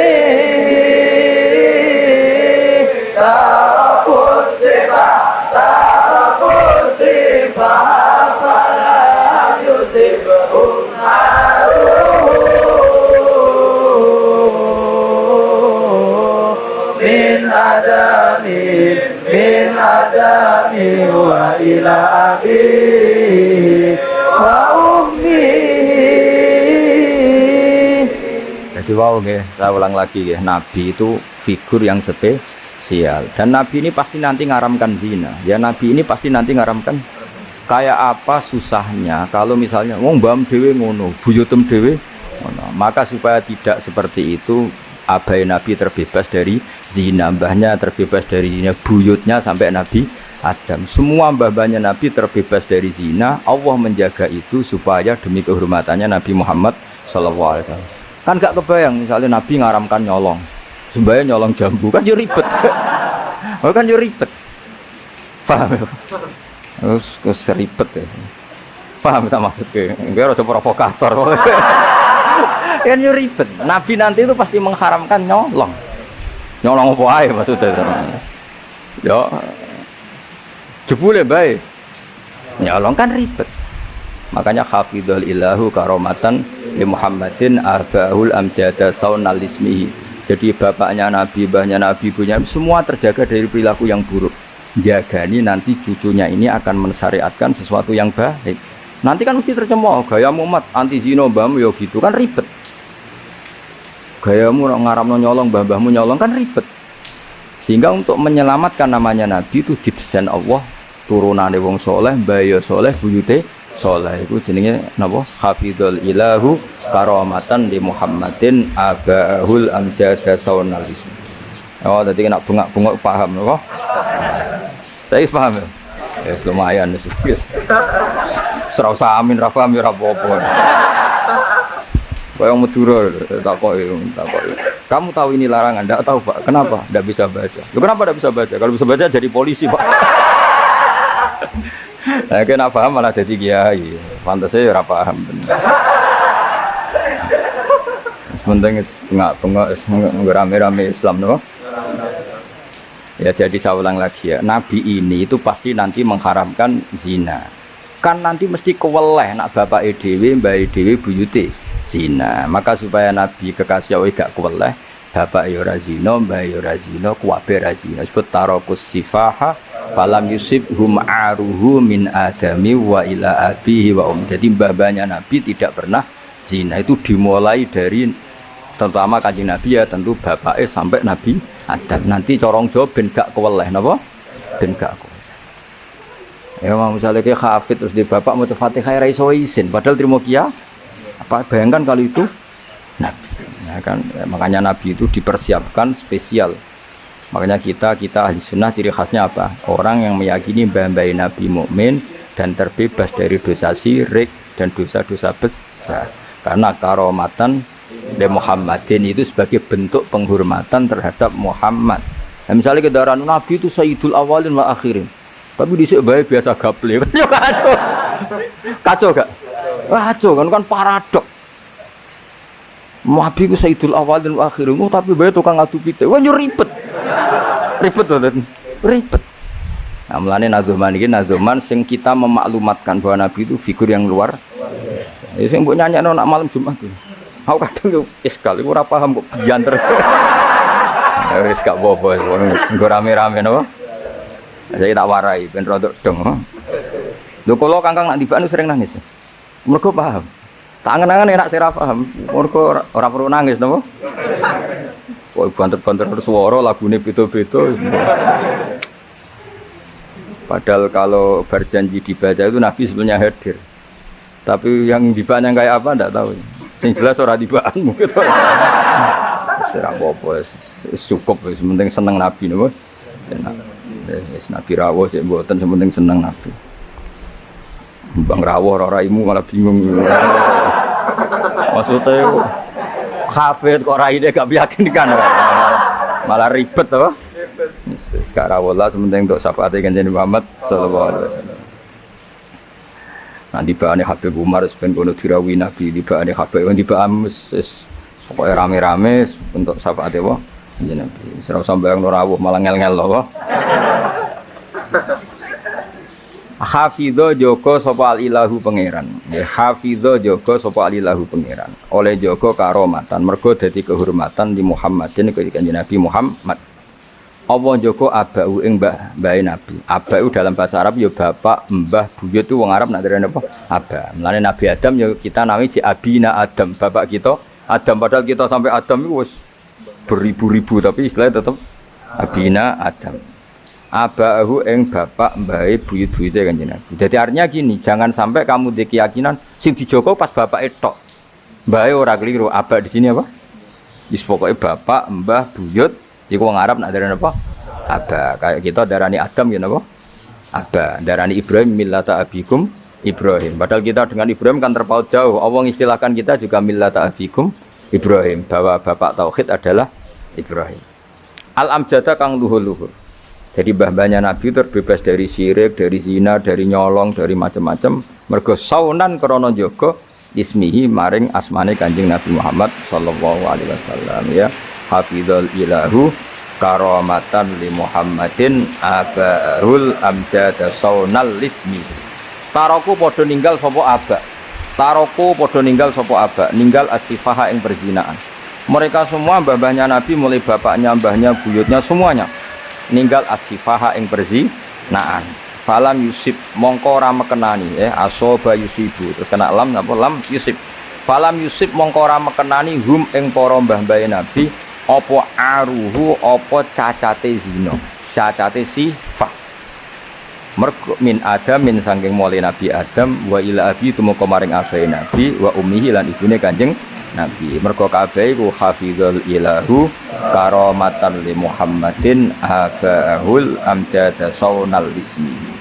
min adami wa ila abi wa ummi. Jadi wow nggih, saya ulang lagi nggih, Nabi itu figur yang spesial dan Nabi ini pasti nanti ngaramkan zina. Ya Nabi ini pasti nanti ngaramkan. Kayak apa susahnya kalau misalnya wong mbam dhewe ngono, buyutem dhewe ngono. Maka supaya tidak seperti itu abai Nabi terbebas dari zina, mbahnya terbebas dari zina, buyutnya sampai Nabi Adam. Semua mbah-mbahnya Nabi terbebas dari zina. Allah menjaga itu supaya demi kehormatannya Nabi Muhammad SAW. Kan gak kebayang misalnya Nabi ngaramkan nyolong, sembaya nyolong jambu, kan yo ribet. Oh kan yo ribet. Paham ya? Terus ribet ya. Paham tak maksudnya? Enggak ada provokator. Kan yo ribet. Nabi nanti itu pasti mengharamkan nyolong. Nyolong apa ae maksudnya. Yo jebule bae. Nyolong kan ribet. Makanya hafidhul ilahu karomatan li Muhammadin arba'ul amjada saunal ismihi. Jadi bapaknya Nabi, mbahnya Nabi, ibunya semua terjaga dari perilaku yang buruk. Jagani nanti cucunya ini akan mensyariatkan sesuatu yang baik. Nanti kan mesti tercemooh, gayamu mat anti zina mbahmu ya gitu kan ribet. Gayamu ngaramno nyolong, mbah-mbahmu nyolong kan ribet. Sehingga untuk menyelamatkan namanya Nabi itu didesain Allah turunane wong soleh, mbaya soleh, buyute soleh. Itu jenenge napa? Hafidhul ilahu karamatan di Muhammadin abahul amjada saunalis. Oh, tadi kena bunga-bunga paham napa? Saya paham ya? Ya lumayan wis. Serau samin ra paham ya ora apa-apa. Kaya Madura takoki. Kamu tahu ini larangan? Enggak tahu, Pak. Kenapa? Enggak bisa baca. Loh, kenapa enggak bisa baca? Kalau bisa baca jadi polisi, Pak. Nah, kena paham malah jadi kiai. Pantasnya ora paham bener. Sementing bengak rame-rame Islam no? Ya jadi saya ulang lagi ya, Nabi ini itu pasti nanti mengharamkan zina. Kan nanti mesti keweleh nak bapak dhewe, mbah dhewe buyute zina. Maka supaya Nabi kekasih Allah gak keweleh, bapak ya ora zina, mbah ya ora zina, kuwabe ora zina. Sebut tarakus sifaha falam yusibhum aruhu min adami wa ila abihi wa Jadi mbah-mbahnya Nabi tidak pernah zina. Itu dimulai dari terutama kanjeng Nabi ya tentu bapaknya sampai Nabi Adam. Nanti corong Jawa ben gak keweleh napa? Ben gak keweleh. Ya mau misalnya kayak hafid terus di bapak mau Fatihah ra iso izin padahal terima kia. Apa bayangkan kalau itu Nabi. Ya kan makanya Nabi itu dipersiapkan spesial. Makanya kita ahli sunnah ciri khasnya apa? Orang yang meyakini mbah-mbah Nabi mukmin dan terbebas dari dosa syirik dan dosa-dosa besar. Karena karomatan de Muhammadin itu sebagai bentuk penghormatan terhadap Muhammad. Nah, misalnya kendaraan Nabi itu sayyidul awalin wa akhirin. Tapi dhisik bae biasa gaple. Yo kacau. Kacau gak? Kacau kan paradok. Nabi itu sayyidul awalin wa akhirin, tapi bae tukang adu pitik. Wah yo ribet. Ribet banget. Ribet. Nah, mulane nazuman iki nazuman sing kita memaklumatkan bahwa Nabi itu figur yang luar. Ya sing mbok nyanyakno nak malam Jumat itu. Aku kadang iskal, aku ora paham kok bianter. Ya wis gak apa-apa, nggo rame-rame napa. Saya tak warai ben rodok dong. Lho kula Kangkang nak tibaan sering nangis. Mergo paham. Tak angen-angen enak sira paham. Mergo ora perlu nangis napa. Kok banter-banter swara lagune beda-beda. Padahal kalau berjanji dibaca itu Nabi sebenarnya hadir. Tapi yang dibaan yang kayak apa enggak tahu. Sing jelas ora tibaan mungkin. Serah apa cukup wis penting seneng Nabi napa. Wis Nabi rawuh cek mboten penting seneng Nabi. Bang rawuh ora imu malah bingung. Maksudnya hafid kok raine gak meyakinkan. Malah ribet apa? Sekarang Allah sementing untuk syafaat Kanjeng Muhammad sallallahu alaihi wasallam. Nanti bahane Habib Umar ben kono dirawi Nabi, tibane Habib tibaan wis pokoke rame-rame untuk syafaat apa? Kanjeng Nabi. Ora usah bayang rawuh malah ngel-ngel lho. Hafidho joko sapa ilahu pangeran. Ya hafidho joko sapa ilahu pangeran. Oleh joko karomatan mergo dadi kehormatan di Muhammadin Kanjeng Nabi Muhammad. Allah joko abau ing mbah Nabi. Abau dalam bahasa Arab ya bapak, mbah, buyut itu wong Arab nak derene apa? Aba. Mulane Nabi Adam ya kita nami ji abina Adam, bapak kita Adam padahal kita sampai Adam itu wis beribu-ribu tapi istilahnya tetap abina Adam. Abahu ing bapak mbahe buyut-buyute Kanjeng Nabi. Jadi artinya gini, jangan sampai kamu di keyakinan sing dijogo pas bapak tok. Mbahe ora keliru, aba di sini apa? Wis pokoke bapak, mbah, buyut iku wong Arab nak darani apa? Aba. Kayak kita darani Adam ya napa? Aba. Darani Ibrahim millata abikum Ibrahim. Padahal kita dengan Ibrahim kan terpaut jauh. Allah istilahkan kita juga millata abikum Ibrahim, bahwa bapak tauhid adalah Ibrahim. Al-amjada kang luhur-luhur. Jadi mbah-mbahnya Nabi terbebas dari syirik, dari zina, dari nyolong, dari macam-macam. Mergo saunan krana jaga ismihi maring asmane Kanjeng Nabi Muhammad sallallahu alaihi wasallam ya. Hafizul ilahu karamatan li Muhammadin abahul amjada saunal lismi. Taroku padha ninggal sapa aba. Taroku padha ninggal sapa aba, ninggal as-sifaha ing perzinaan. Mereka semua mbah-mbahnya Nabi mulai bapaknya, mbahnya, buyutnya semuanya ninggal as-sifaha ing perzinaan. Falam yusib mongko ora mekenani asoba yusibu terus kena lam napa lam yusib. Falam yusib mongko ora mekenani hum ing para mbah-mbahe Nabi apa aruhu apa cacate zina, cacate sifat. Mergo min Adam min saking mulai Nabi Adam wa ila abi tumeka maring abahe Nabi wa ummihi lan ibune Kanjeng Nabi. Mergo kabeh iku hafizul ilahu karamatan li Muhammadin abahul amjada saunal ismi.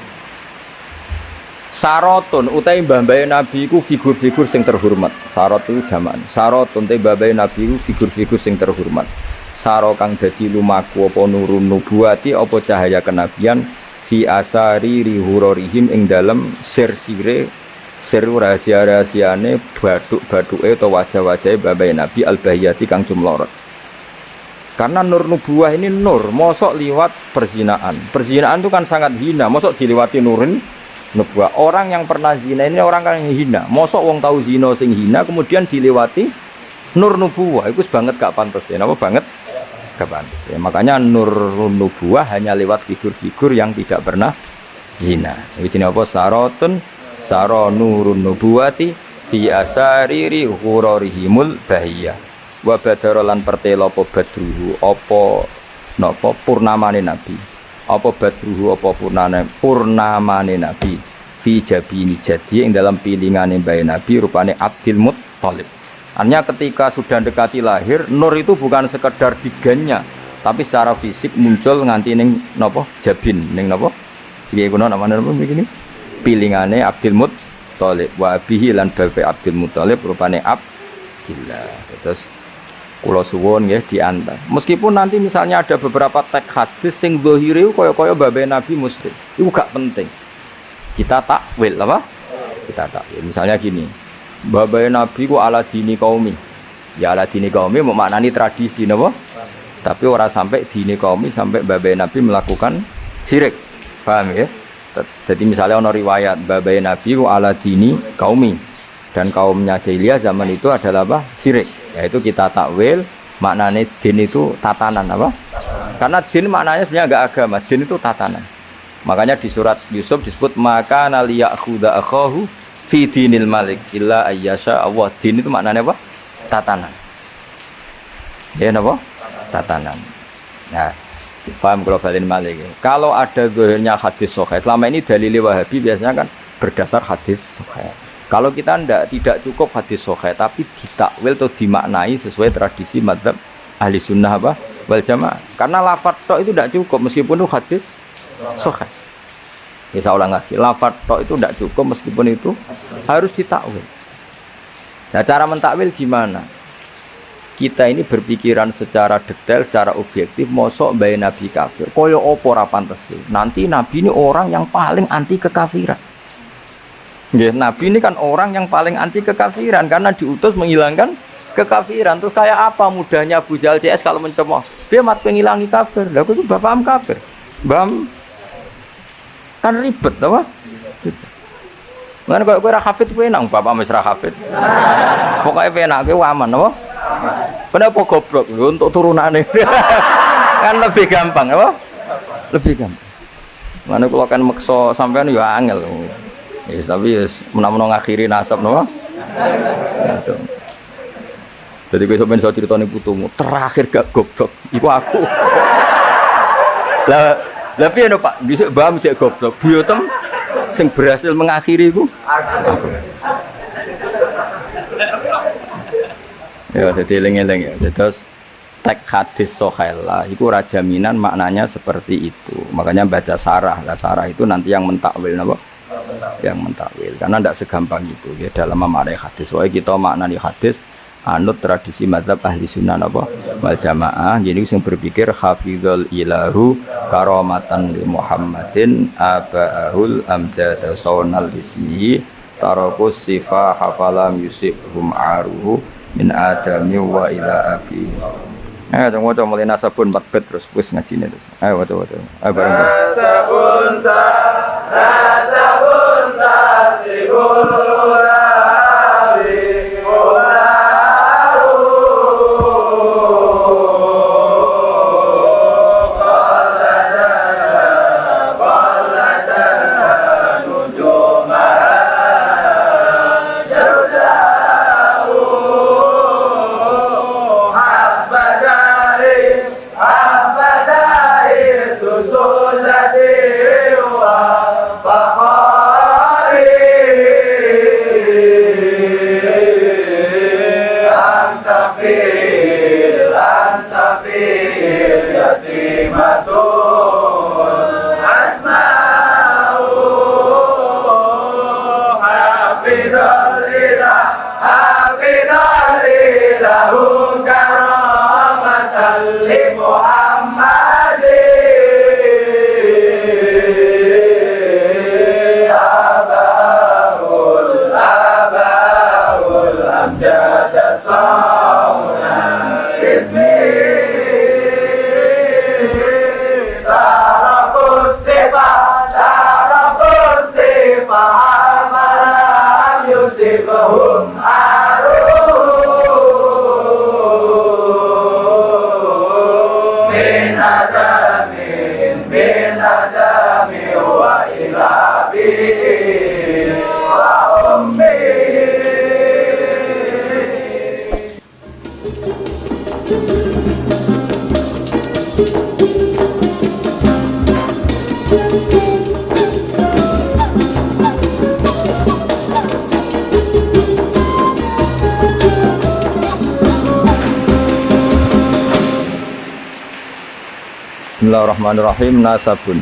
Sarotun utai mbah-mbahe Nabi iku figur-figur sing terhormat. Sarot itu jaman. Sarotun utai mbah-mbahe Nabi iku figur-figur sing terhormat. Saro kang dadi lumaku apa nurun nubuwati apa cahaya kenabian fi asari rihurorihim ing dalem sir-sire sir rahasia-rahasiane baduk-baduke atau wajah-wajahe mbah-mbahe Nabi al-bahiyati kang jumlorot. Karena nur nubuwah ini nur, mosok liwat perzinaan. Perzinaan itu kan sangat hina, mosok dilewati nurin nubuwah. Orang yang pernah zina ini orang yang hina. Mosok wong tahu zina sing hina kemudian dilewati nur nubuwah. Itu banget gak pantas ya. Napa banget? Gak pantas ya. Makanya nur nubuwah hanya lewat figur-figur yang tidak pernah zina. Iki jenenge apa? Sarotun saro nurun nubuwati fi asariri ghurarihimul bahiyah. Wa badara lan pertela apa badruhu apa napa purnamane Nabi. Apa badruhu apa purnamane Nabi fi jabini jadi yang dalam pilingane Mbah Nabi rupane Abdul Muttalib. Artinya ketika sudah dekati lahir nur itu bukan sekedar digannya tapi secara fisik muncul nganti ning napa jabin ning napa iki kuno namane napa begini pilingane Abdul Muttalib wa bihi lan babe Abdul Muttalib rupane Abdillah. Terus kula suwun nggih diantar. Meskipun nanti misalnya ada beberapa teks hadis sing zahire kaya-kaya babe Nabi musyrik. Itu gak penting. Kita takwil apa? Kita takwil. Misalnya gini. Babe Nabi ku ala dini qaumi. Ya ala dini qaumi maknani tradisi napa? Tapi ora sampai dini qaumi sampai babe Nabi melakukan syirik. Paham ya? Jadi misalnya ana riwayat babe Nabi ku ala dini qaumi dan kaumnya jahiliyah zaman itu adalah apa? Syirik. Yaitu kita takwil maknanya din itu tatanan apa? Karena din maknanya sebenarnya enggak agama, din itu tatanan. Makanya di surat Yusuf disebut maka naliyakhudha akhahu fi dinil malik illa ayyasha Allah. Din itu maknanya apa? Tatanan. Ya napa? Tatanan. Nah, paham kalau balin malik. Kalau ada zahirnya hadis sahih, selama ini dalil Wahabi biasanya kan berdasar hadis sahih. Kalau kita tidak cukup hadis sahih tapi ditakwil atau dimaknai sesuai tradisi madzhab ahli sunnah apa wal jamaah. Karena lafadz tok itu tidak cukup meskipun itu hadis sahih. Ya saya ulang lagi, lafadz tok itu tidak cukup meskipun itu harus ditakwil. Nah, cara mentakwil gimana? Kita ini berpikiran secara detail, secara objektif, mosok bae Nabi kafir. Kaya apa ora pantes. Nanti Nabi ini orang yang paling anti kekafiran. Ya, Nabi ini kan orang yang paling anti kekafiran karena diutus menghilangkan kekafiran. Terus kayak apa mudahnya Abu Jahal CS kalau mencemooh? Dia mat penghilangi kafir. Lah itu bapakam kafir. Bam kan ribet apa? Mana kok kowe ra hafid kowe nang bapak wis ra hafid. Pokoke penake aman apa? Kenapa goblok? Untuk turunane. Kan lebih gampang apa? Lebih gampang. Mana kalau kan maksa sampean ya angel. Yes, tapi yes, menang-menang akhiri nasab no? Nasab. Jadi gue sampeyan iso critane putumu, terakhir gak goblok iku aku. Lah piye no Pak? Dhisik mbah cek goblok. Buyotem sing berhasil mengakhiri iku aku. Ya dadi eling-eling ya. Terus tek hadis sohela itu rajaminan maknanya seperti itu. Makanya baca sarah. Lah sarah itu nanti yang mentakwil napa? Yang mentakwil. Karena tidak segampang itu ya dalam memahami hadis. Soalnya kita maknani hadis anut tradisi mazhab ahli sunnah apa wal jamaah. Jadi yang berpikir hafizul ilahu karamatan li Muhammadin abahul amjad sawnal ismi tarakus sifah hafalam yusibhum aruhu min adami wa ila abi. Jangan waca mulai nasabun 4 bet terus wis ngajine terus. Ayo waca. Ayo bareng. Nasabun ta sibul Bismillahirrahmanirrahim. Nasabun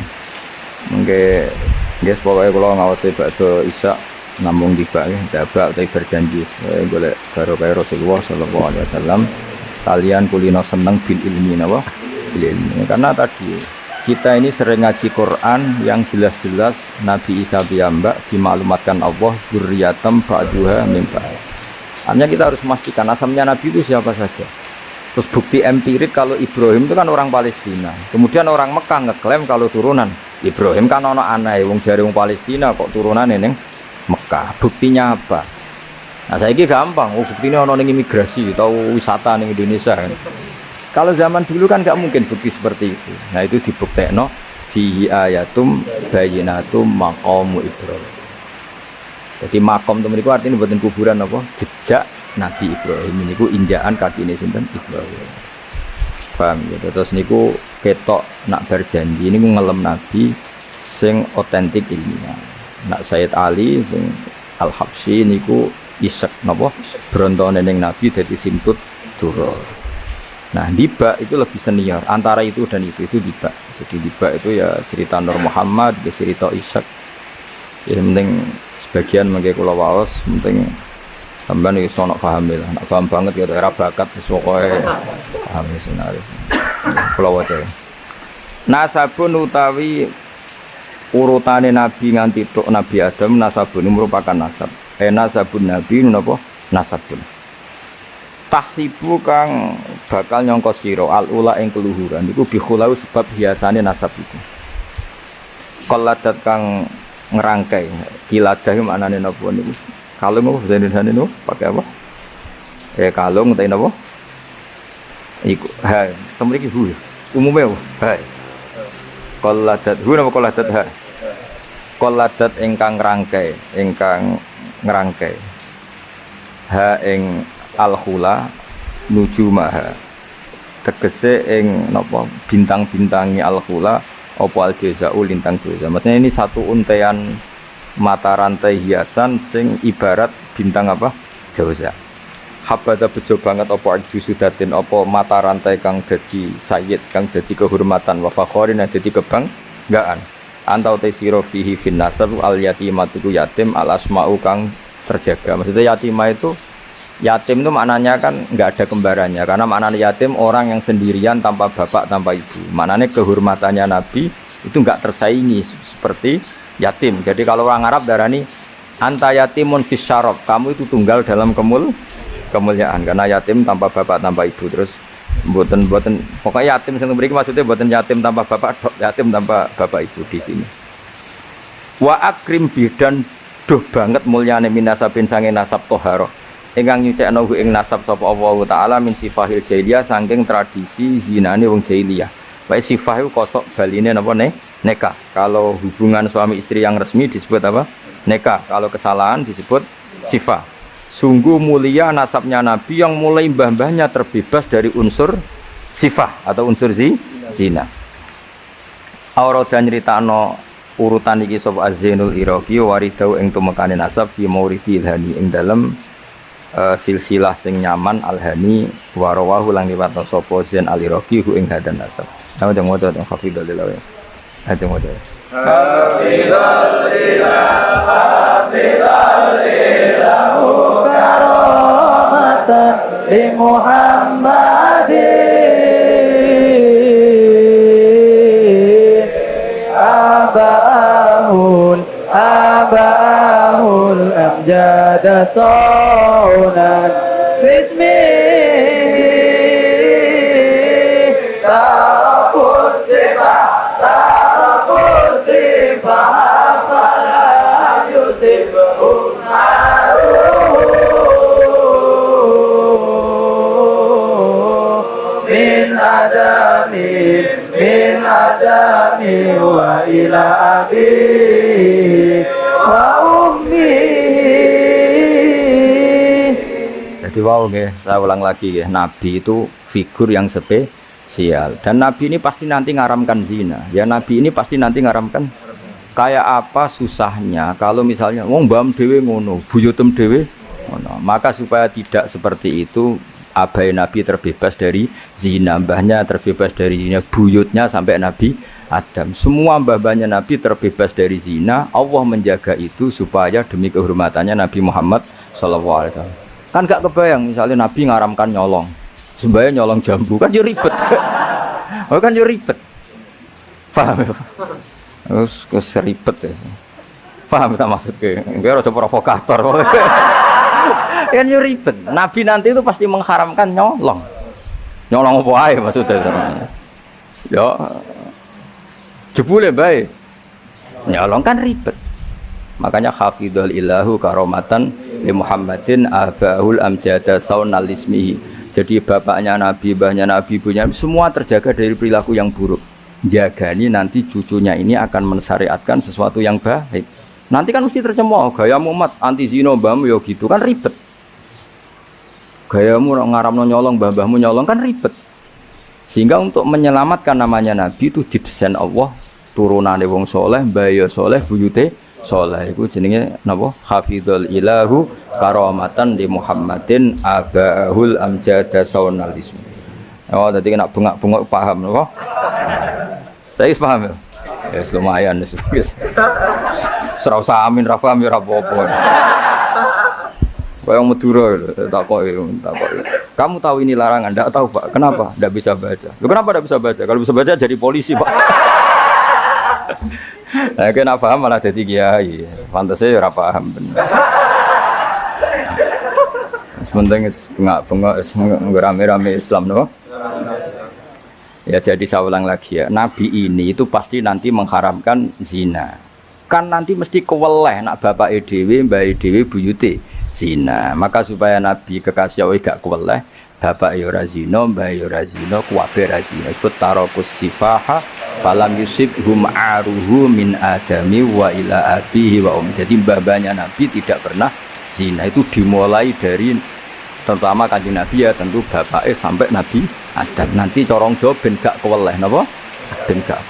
mengke guys pokoke kula ngawasi bakdo isya namung tiba ya dabak tapi berjanji golek barokah Rasulullah sallallahu alaihi wasallam kalian kulino seneng bil ilmi napa bil ilmi karena tadi kita ini sering ngaji Quran yang jelas-jelas Nabi Isa piyambak dimaklumatkan Allah dzurriyatam ba'duha min ba'd. Artinya kita harus memastikan asalnya Nabi itu siapa saja. Terus bukti empirik kalau Ibrahim itu kan orang Palestina. Kemudian orang Mekah ngeklaim kalau turunan Ibrahim kan ono aneh wong jare wong Palestina kok turunane ning Mekah. Buktinya apa? Nah, saiki gampang. Buktinya ono ning imigrasi atau wisata ning Indonesia kan. Kalau zaman dulu kan enggak mungkin bukti seperti itu. Nah, itu dibuktekno fi ayatum bayyinatum maqamu Ibrahim. Jadi makom temen iku artinya mboten kuburan apa? Jejak Nabi Ibrahim niku injakan kakine sinten Ibrahim. Paham ya? Terus niku ketok nak berjanji niku ngelem Nabi sing otentik ilmiah. Nak Sayyid Ali sing Al-Habsyi niku isek napa brontone ning Nabi dadi simput dura. Nah, Diba itu lebih senior antara itu dan itu Diba. Jadi Diba itu ya cerita Nur Muhammad, ya cerita Ishak. Ya penting sebagian mengke kula waos penting sampeyan iki sono paham lah, nak paham banget ya era bakat wis pokoke paham senaris. Kula waca. Nasabun utawi urutane nabi nganti tok Nabi Adam nasabun merupakan nasab. Nasabun nabi napa? Nasabun. Tahsibu kang bakal nyangka sira al-ula ing keluhuran iku bikhulau sebab hiasane nasab iku. Qalladat kang ngerangkai kiladah maknane napa niku? Kalung apa bahasa Indonesia niku pakai apa? Kalung utawi napa? Iku ha, temen iki hu. Umume ha. Qalladat hu napa qalladat ha? Qalladat ingkang ngrangkai. Ha ing al-khula nujumaha. Tegese ing napa bintang-bintangi al-khula apa al-jazau lintang jaza. Maksudnya ini satu untean mata rantai hiasan sing ibarat bintang apa? Jauza. habada bejo banget apa arju sudatin apa mata rantai kang dadi sayyid kang dadi kehormatan wa fakhorin dadi kebanggaan antau tesiro fihi fin nasab al yatimatu yatim al asma'u kang terjaga. Maksudnya yatimah itu yatim itu maknanya kan enggak ada kembarannya, karena maknanya yatim orang yang sendirian tanpa bapak tanpa ibu. Maknanya kehormatannya Nabi itu enggak tersaingi seperti yatim. Jadi kalau orang Arab darani anta yatimun fis syarab, kamu itu tunggal dalam kemuliaan karena yatim tanpa bapak tanpa ibu. Terus mboten pokoknya yatim sing mriki maksudnya mboten yatim tanpa bapak, yatim tanpa bapak ibu di sini. Wa akrim bidan duh banget mulyane minasabin sange nasab toharoh ingkang nyucekno ing nasab sapa Allah taala min sifahil jahiliyah saking tradisi zinane wong jahiliyah. Wae sifah iku kosok baline napa nikah. Kalau hubungan suami istri yang resmi disebut apa? Nikah. Kalau kesalahan disebut sifah. Sungguh mulia nasabnya Nabi yang mulai mbah-mbahnya terbebas dari unsur sifah atau unsur zina. Aurada nyritakno urutan iki sapa Az-Zainul Iraqi waridau ing tumekane nasab fi mauridi ilhani ing dalem silsilah sing nyaman alhani warawahu lang liwat sapa Zain al-Iraqi hu ing hadan nasab. Nama jeng waca hafidhal lillahi. Hajeng waca. Hafidhal lilahu karamatan li Muhammadin abahul amjada saunan bismi tarakus sifah falam yusibhum min adami wa ila abi wa ummi. Jadi wow nggih, saya ulang lagi nggih, Nabi itu figur yang spesial dan Nabi ini pasti nanti ngaramkan zina. Ya Nabi ini pasti nanti ngaramkan. Kayak apa susahnya kalau misalnya wong mbam dhewe ngono, buyutem dhewe ngono. Maka supaya tidak seperti itu, abai Nabi terbebas dari zina, mbahnya terbebas dari zina, buyutnya sampai Nabi Adam. Semua mbah-mbahnya Nabi terbebas dari zina. Allah menjaga itu supaya demi kehormatannya Nabi Muhammad SAW. Kan gak kebayang misalnya Nabi ngaramkan nyolong, sembahyang nyolong jambu, kan ya ribet. Oh kan ya ribet. Paham ya? Terus ribet ya. Paham tak maksudnya? Enggak ada provokator. Kan yo ribet. Nabi nanti itu pasti mengharamkan nyolong. Nyolong apa ae maksudnya. Ya jebule bae. Nyolong kan ribet. Makanya hafidhal ilahu karamatan li Muhammadin abahul amjada saunal ismihi. Jadi bapaknya Nabi, mbahnya Nabi, ibunya semua terjaga dari perilaku yang buruk. Jagani nanti cucunya ini akan mensyariatkan sesuatu yang baik. Nanti kan mesti tercemooh gaya Muhammad anti zina mbahmu ya gitu kan ribet. Gayamu ngaramno nyolong mbah-mbahmu nyolong kan ribet. Sehingga untuk menyelamatkan namanya Nabi itu didesain Allah turunane wong soleh, mbaya soleh, buyute soleh. Iku jenenge napa? Hafidhul ilahu karamatan li Muhammadin abahul amjada saunal ismi. Oh tadi kena bengak-bengok paham napa? Saya paham ya? Ya lumayan wis. Serau samin ra paham ya ora apa-apa. Kayak Madura takoki. Kamu tahu ini larangan? Enggak tahu, Pak. Kenapa? Enggak bisa baca. Loh, kenapa enggak bisa baca? Kalau bisa baca jadi polisi, Pak. Nah, kena paham malah jadi kiai. Pantasnya ora paham bener. Sementing bengak-bengok ngerame-rame Islam no? Ya jadi saya ulang lagi ya, Nabi ini itu pasti nanti mengharamkan zina. Kan nanti mesti keweleh nak bapak dhewe, mbak dhewe, buyute zina. Maka supaya Nabi kekasih Allah gak keweleh, bapak ya ora zina, mbak ya ora zina, kuwabe ora zina. Sebut tarakus sifaha falam yusibhum aruhu min adami wa ila abihi wa Jadi mbah-mbahnya Nabi tidak pernah zina. Itu dimulai dari terutama kanjeng Nabi ya tentu bapaknya sampai Nabi Adam. Nanti corong jawab ben gak keweleh napa? Ben gak.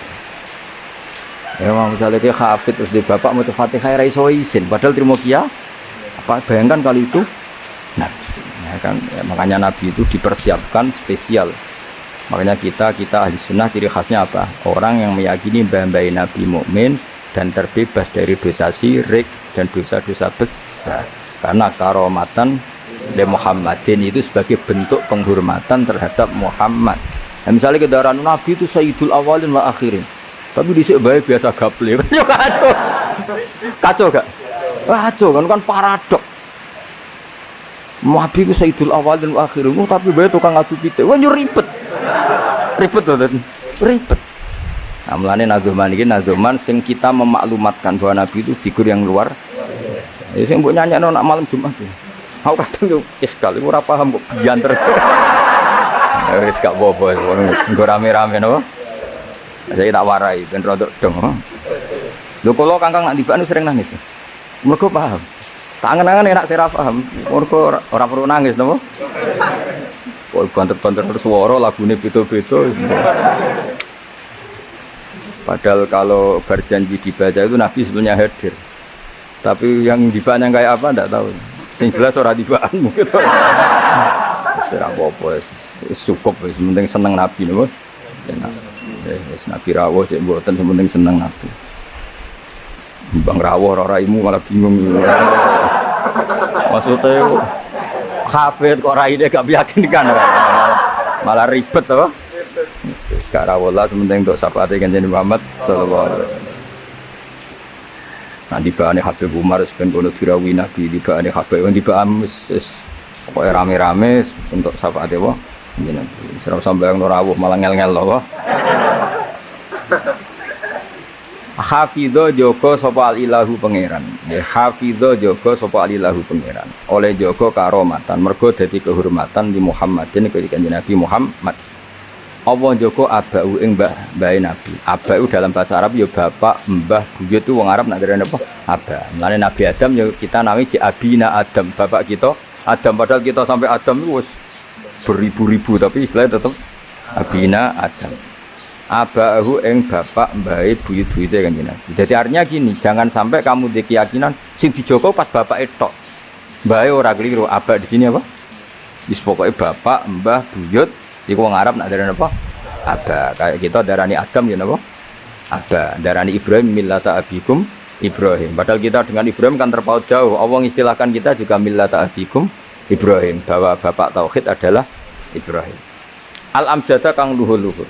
Ya mau misalnya dia hafid terus di bapak mau Fatihah ra iso isin padahal terima kia. Apa bayangkan kali itu Nabi. Nah, kan ya, makanya Nabi itu dipersiapkan spesial. Makanya kita ahli sunnah ciri khasnya apa? Orang yang meyakini bahwa Nabi mukmin dan terbebas dari dosa syirik dan dosa-dosa besar. Karena karomatan li Muhammadin itu sebagai bentuk penghormatan terhadap Muhammad. Nah, misalnya kendaraan Nabi itu sayyidul awalin wa akhirin. Tapi dhisik bae biasa gaple. Yo kacau. Kacau gak? Kacau kan paradok. Nabi itu sayyidul awalin wa akhirin, tapi bae tukang adu pitik. Wah yo ribet. Ribet loh, ribet. Nah, mulane nazuman iki nazuman sing kita memaklumatkan bahwa Nabi itu figur yang luar. Ya sing mbok nyanyakno nak malam Jumat. Aku kadang yo iskal ora paham kok bianter. Ya wis gak apa-apa, nggo rame-rame napa. Saya tak warai ben rodok dong. Lho kula Kangkang nak tibane sering nangis. Mergo paham. Tak angen-angen enak sira paham. Mergo ora perlu nangis napa. Kok banter-banter suara lagune beda-beda. Padahal kalau berjanji dibaca itu Nabi sebenarnya hadir. Tapi yang dibaan yang kayak apa enggak tahu. Sing jelas ora dibaan mungkin. Serah apa cukup wis penting seneng Nabi niku. Wis Nabi rawuh cek mboten penting seneng Nabi. Bang rawuh ora raimu malah bingung. Maksudnya hafid kok raine gak meyakinkan. Malah ribet to. Sekarang Allah sementing untuk syafaat Kanjeng Muhammad sallallahu alaihi wasallam. Nanti bahane Habib Umar ben kono dirawi Nabi di bahane Habib di baham wis pokoke rame-rame untuk syafaat e wae Nabi. Serau sambayang ora rawuh malah ngel-ngel lho. Hafidho joko sapa ilahu pangeran. Ya hafidho joko sapa ilahu pangeran. Oleh joko karomatan mergo dadi kehormatan di Muhammadin Kanjeng Nabi Muhammad. Allah joko abau ing mbahe Nabi. Abau dalam bahasa Arab ya bapak, mbah, buyut itu wong Arab nak darane apa? Aba. Mulane Nabi Adam ya kita nami ji abina Adam, bapak kita Adam, padahal kita sampai Adam itu wis beribu-ribu tapi istilahnya tetap abina Adam. Abau ing bapak, mbahe, buyut-buyute Kanjeng Nabi. Jadi artinya gini, jangan sampai kamu di keyakinan sing dijoko pas bapak etok. Mbahe ora keliru, aba di sini apa? Wis pokoke bapak, mbah, buyut iku wong Arab nak darani apa? Aba. Kayak kita darani Adam ya napa? Aba. Darani Ibrahim millata abikum Ibrahim. Padahal kita dengan Ibrahim kan terpaut jauh. Allah istilahkan kita juga millata abikum Ibrahim, bahwa bapak tauhid adalah Ibrahim. Al amjada kang luhur-luhur.